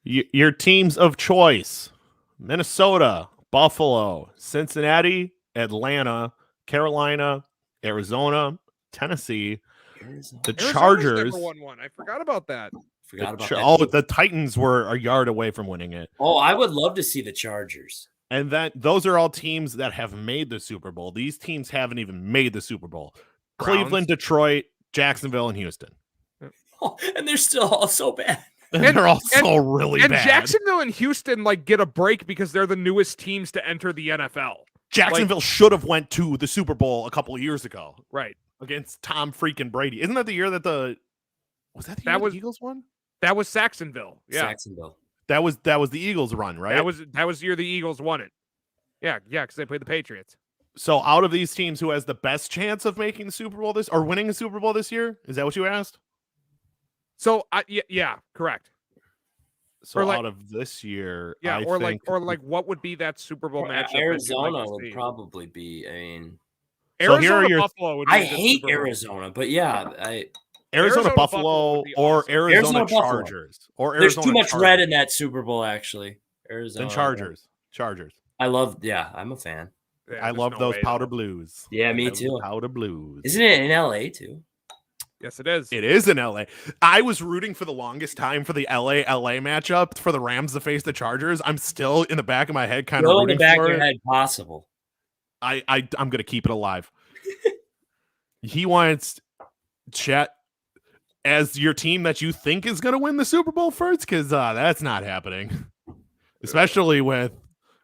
Your teams of choice: Minnesota, Buffalo, Cincinnati, Atlanta, Carolina, Arizona, Tennessee, the Chargers. Never won one. I forgot about that. Forgot about that. Oh, the Titans were a yard away from winning it. Oh, I would love to see the Chargers. And those are all teams that have made the Super Bowl. These teams haven't even made the Super Bowl. Browns. Cleveland, Detroit, Jacksonville, and Houston. Oh, and they're still all so bad. And they're all so really bad. And Jacksonville and Houston get a break because they're the newest teams to enter the NFL. Jacksonville should have went to the Super Bowl a couple of years ago. Right. Against Tom freaking Brady. Isn't that the year that the Eagles won? That was Saxonville. Yeah. Saxonville. That was the Eagles run, right? That was the year the Eagles won it. Yeah, because they played the Patriots. So out of these teams, who has the best chance of making the Super Bowl or winning the Super Bowl this year? Is that what you asked? So yeah, correct. So out of this year, yeah, I or think, what would be that Super Bowl matchup? Arizona would probably be. I mean, Arizona Buffalo would be. I hate Arizona, but yeah, Arizona Buffalo or awesome. Arizona Chargers or There's Arizona too much Chargers. red in that Super Bowl, actually. Arizona. Then Chargers. I'm a fan. Yeah, I love those powder blues. Yeah, me too. Powder blues. Isn't it in LA too? Yes, it is. It is in LA. I was rooting for the longest time for the LA matchup for the Rams to face the Chargers. I'm still in the back of my head kind of rooting in the back for of your it. head possible. I'm gonna keep it alive. He wants Chet as your team that you think is gonna win the Super Bowl first, because that's not happening. Especially with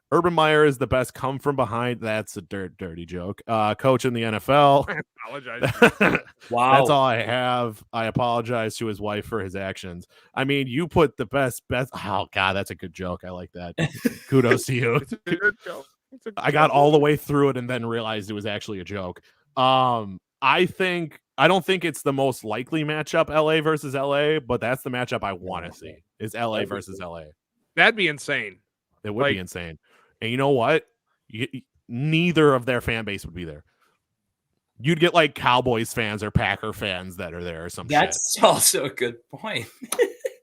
Urban Meyer is the best come from behind. That's a dirty joke. Coach in the NFL. I apologize. Wow. That's all I have. I apologize to his wife for his actions. I mean, you put the best. Oh, God, that's a good joke. I like that. Kudos to you. It's a good joke. I got all the way through it and then realized it was actually a joke. I don't think it's the most likely matchup, LA versus LA, but that's the matchup I want to see is LA versus LA. That'd be insane. It would be insane. And you know what? Neither of their fan base would be there. You'd get like Cowboys fans or Packer fans that are there or something. That's also a good point.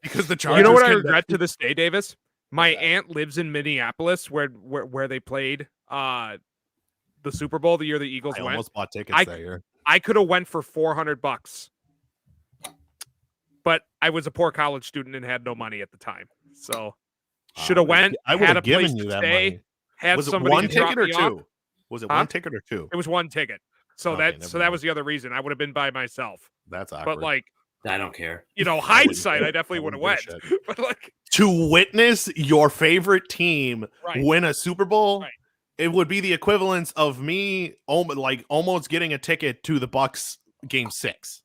Because the Chargers. You know what I regret to this day, Davis? My aunt lives in Minneapolis where they played the Super Bowl the year the Eagles went. I almost bought tickets that year. I could have went for $400, but I was a poor college student and had no money at the time. So should have went. I would have given you that money. Was it one ticket or two? Was it one ticket or two? It was one ticket. So that was the other reason. I would have been by myself. That's awkward. But I don't care. Hindsight, I definitely would have went. But to witness your favorite team win a Super Bowl, it would be the equivalence of me almost getting a ticket to the Bucks game 6.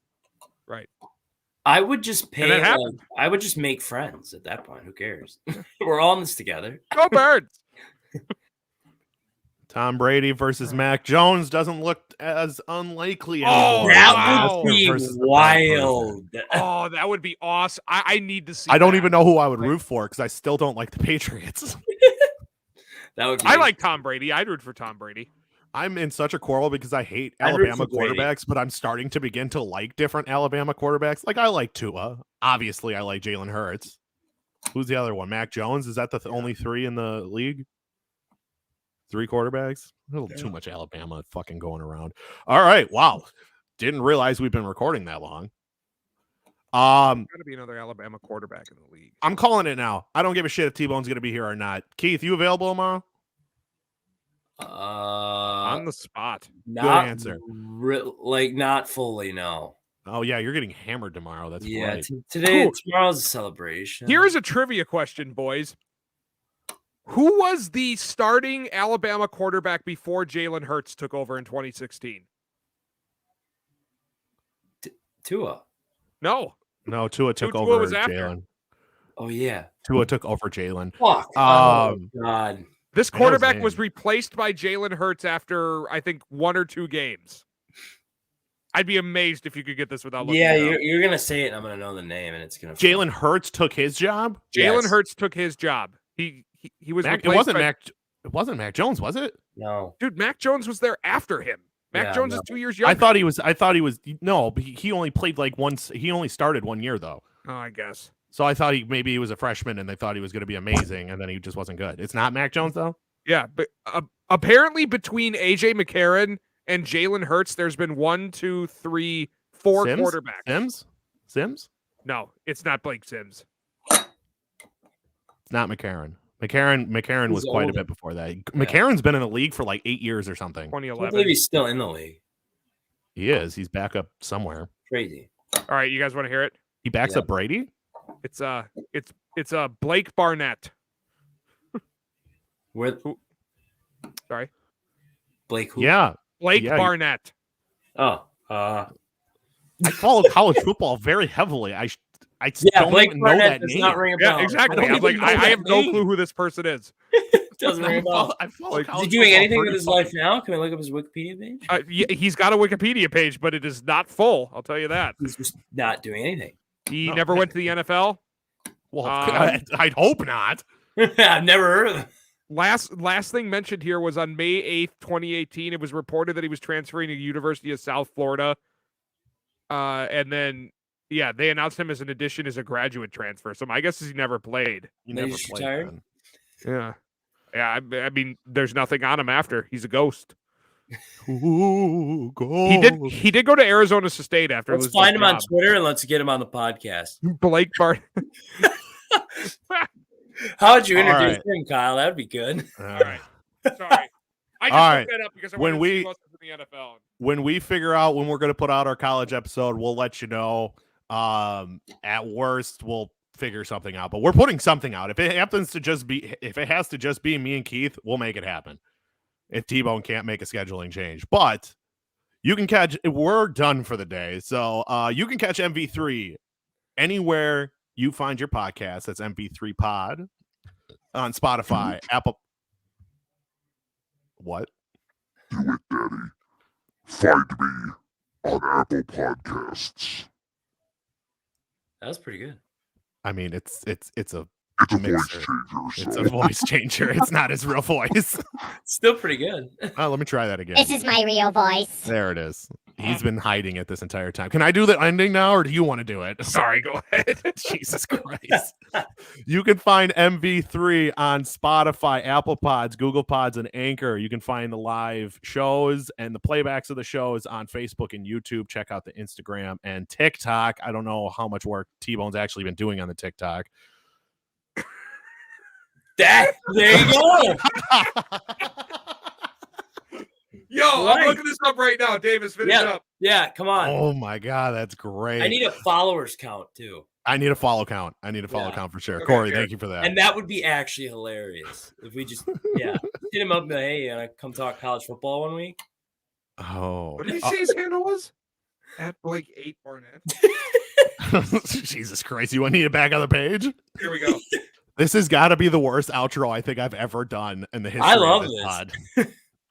Right. I would just pay. I would just make friends at that point. Who cares? We're all in this together. Go Birds. Tom Brady versus Mac Jones doesn't look as unlikely anymore. That would be wild. Oh, that would be awesome. I need to see. I don't even know who I would root for because I still don't like the Patriots. That would. I like Tom Brady. I'd root for Tom Brady. I'm in such a quarrel because I hate Alabama quarterbacks, but I'm starting to begin to like different Alabama quarterbacks. Like I like Tua. Obviously, I like Jalen Hurts. Who's the other one? Mac Jones? Is that the only 3 in the league? 3 quarterbacks? A little too much Alabama fucking going around. All right. Wow. Didn't realize we've been recording that long. Gotta be another Alabama quarterback in the league. I'm calling it now. I don't give a shit if T-Bone's gonna be here or not. Keith, you available tomorrow? On the spot. Good answer. Not fully, no. Oh yeah, you're getting hammered tomorrow. That's right. Tomorrow's a celebration. Here's a trivia question, boys. Who was the starting Alabama quarterback before Jalen Hurts took over in 2016? Tua. No, Tua took over Jalen. Oh yeah, Tua took over Jalen. Fuck. Oh God. This quarterback was replaced by Jalen Hurts after I think 1 or 2 games. I'd be amazed if you could get this without looking. Yeah, you're gonna say it, and I'm gonna know the name, and it's gonna. Jalen Hurts took his job. Jalen Hurts took his job. He was. It wasn't Mac Jones, was it? No, dude. Mac Jones was there after him. Mac Jones is 2 years younger. I thought he was. No, but he only played once. He only started 1 year though. Oh, I guess. So I thought maybe he was a freshman, and they thought he was going to be amazing, and then he just wasn't good. It's not Mac Jones though. Yeah, but apparently between AJ McCarron and Jalen Hurts, there's been 1, 2, 3, 4 quarterbacks. Sims? No, it's not Blake Sims. It's not McCarron. McCarron was quite older. a bit before that. McCarron's been in the league for like 8 years or something. 2011. I believe he's still in the league. He is. He's back up somewhere. Crazy. All right, you guys want to hear it? He backs up Brady? It's Blake Barnett. Sorry. Blake who? Yeah. Blake Barnett. Oh. I follow college football very heavily. I don't Blake even Barnett know that does name. not ring a bell. Yeah, exactly. I'm like, I have no clue who this person is. Doesn't ring a bell. I follow Is he college doing football anything with pretty his fucking- life now? Can we look up his Wikipedia page? Yeah, he's got a Wikipedia page, but it is not full. I'll tell you that. He's just not doing anything. He never went to the NFL. Well, I'd hope not. I've never heard of him. Last thing mentioned here was on May 8th, 2018. It was reported that he was transferring to the University of South Florida. And then, they announced him as an addition as a graduate transfer. So my guess is he never played. He never He's played retired? then. Yeah. I mean, there's nothing on him after. He's a ghost. Ooh, ghost. He did go to Arizona State after. Let's losing find his him on job. Twitter and let's get him on the podcast. Blake Barnett. How would you All introduce right. him, Kyle? That'd be good. All right. Sorry. I just All right. looked that up because I When wanted we- to see what's in the NFL. When we figure out when we're going to put out our college episode, we'll let you know. At worst, we'll figure something out, but we're putting something out. If it has to just be me and Keith, we'll make it happen. If T-Bone can't make a scheduling change, but you can catch. We're done for the day, so you can catch MV3 anywhere you find your podcast. That's MV3 Pod on Spotify, Apple. What? Do it, Daddy. Find me on Apple Podcasts. That was pretty good. I mean, it's a It's a voice mixer. changer. It's So. a voice changer. It's not his real voice. Still pretty good. Let me try that again. This is my real voice. There it is. He's been hiding it this entire time. Can I do the ending now, or do you want to do it? Sorry, go ahead. Jesus Christ. You can find MV3 on Spotify, Apple Pods, Google Pods, and Anchor. You can find the live shows and the playbacks of the shows on Facebook and YouTube. Check out the Instagram and TikTok. I don't know how much work T-Bone's actually been doing on the TikTok. There you go. Yo, I'm looking this up right now. Davis, finish up. Yeah, come on. Oh my God, that's great. I need a followers count too. I need a follow count. Count for sure. Okay, Corey, good. thank you for that. And that would be actually hilarious if we just hit him up and be like, hey, you wanna come talk college football one week? Oh. What did he say his handle was? At Blake 8 Barnett. Jesus Christ. You want me to back on the page? Here we go. This has got to be the worst outro I think I've ever done in the history I love of this this. pod.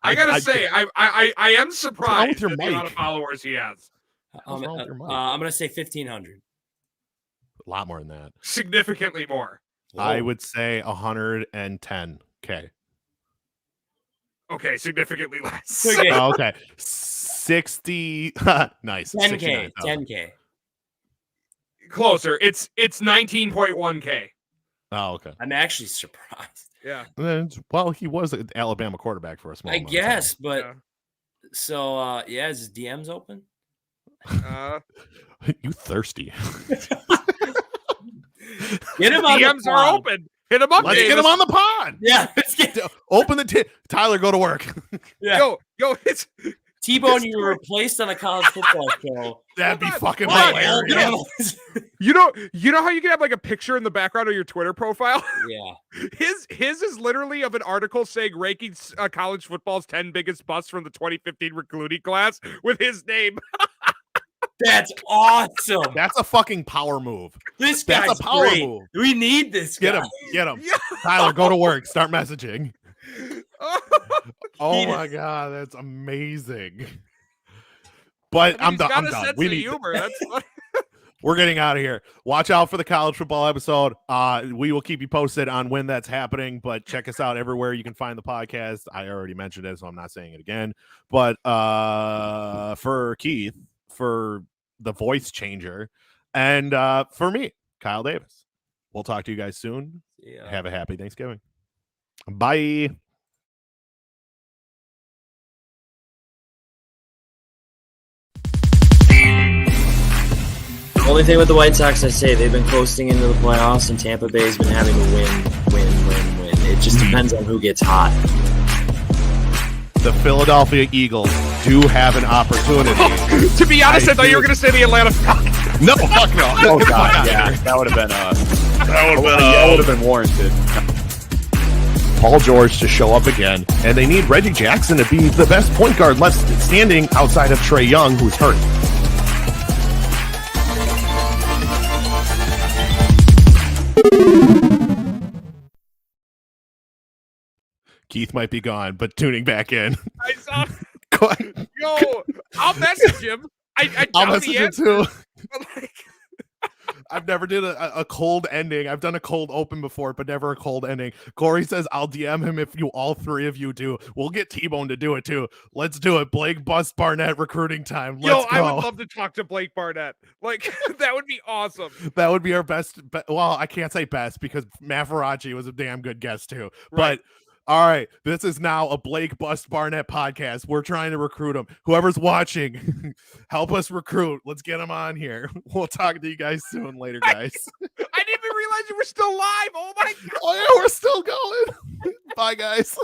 I gotta say, I am with surprised your at the amount of mic? followers he has. What's wrong with your mic? I'm gonna say 1,500. A lot more than that. Significantly more. I would say 110K. Okay, significantly less. Okay. Oh, okay. 60. Nice. 10K. 69,000. 10K. Closer. It's 19.1K. Oh, okay. I'm actually surprised. Yeah. Well, he was an Alabama quarterback for a small I amount of time. guess, but Yeah. so is his DMs open? You thirsty. Get him on DMs the are pod. open. Hit him up, Let's Davis. get him on the pod. Yeah, let's get Open the Tyler, go to work. yeah. Yo, it's T-Bone, you were replaced on a college football show. That'd be Hold on. fucking Why, hilarious. Alabama? you know how you can have like a picture in the background of your Twitter profile? Yeah. His is literally of an article saying ranking college football's 10 biggest busts from the 2015 recruiting class with his name. That's awesome. That's a fucking power move. This That's guy's a power great. move. We need this Get guy. him. Get him. Yeah. Tyler, go to work. Start messaging. Oh He my God, that's amazing. But I'm done. I'm done. We need. humor. That's funny. We're getting out of here. Watch out for the college football episode. We will keep you posted on when that's happening, but check us out everywhere you can find the podcast. I already mentioned it, so I'm not saying it again. But for Keith, for the voice changer, and for me, Kyle Davis, we'll talk to you guys soon. Yeah. Have a happy Thanksgiving. Bye. Only thing with the White Sox, I say they've been coasting into the playoffs, and Tampa Bay's been having to win. It just depends on who gets hot. The Philadelphia Eagles do have an opportunity. To be honest, I thought you were going to say the Atlanta Falcons. No, fuck no. Oh god, yeah, that would have been warranted. Paul George to show up again, and they need Reggie Jackson to be the best point guard left standing outside of Trae Young, who's hurt. Keith might be gone, but tuning back in. I saw. Yo, I'll message him. I'll message him too. Like, I've never did a cold ending. I've done a cold open before, but never a cold ending. Corey says, I'll DM him if you all three of you do. We'll get T-Bone to do it too. Let's do it. Blake Bust Barnett recruiting time. Let's go. I would love to talk to Blake Barnett. Like, that would be awesome. That would be our best. Well, I can't say best because Matt Faraci was a damn good guest too. Right. But all right, this is now a Blake Bust Barnett podcast. We're trying to recruit him. Whoever's watching, help us recruit. Let's get him on here. We'll talk to you guys soon later, guys. I didn't even realize you were still live. Oh my god. Oh yeah, we're still going. Bye, guys.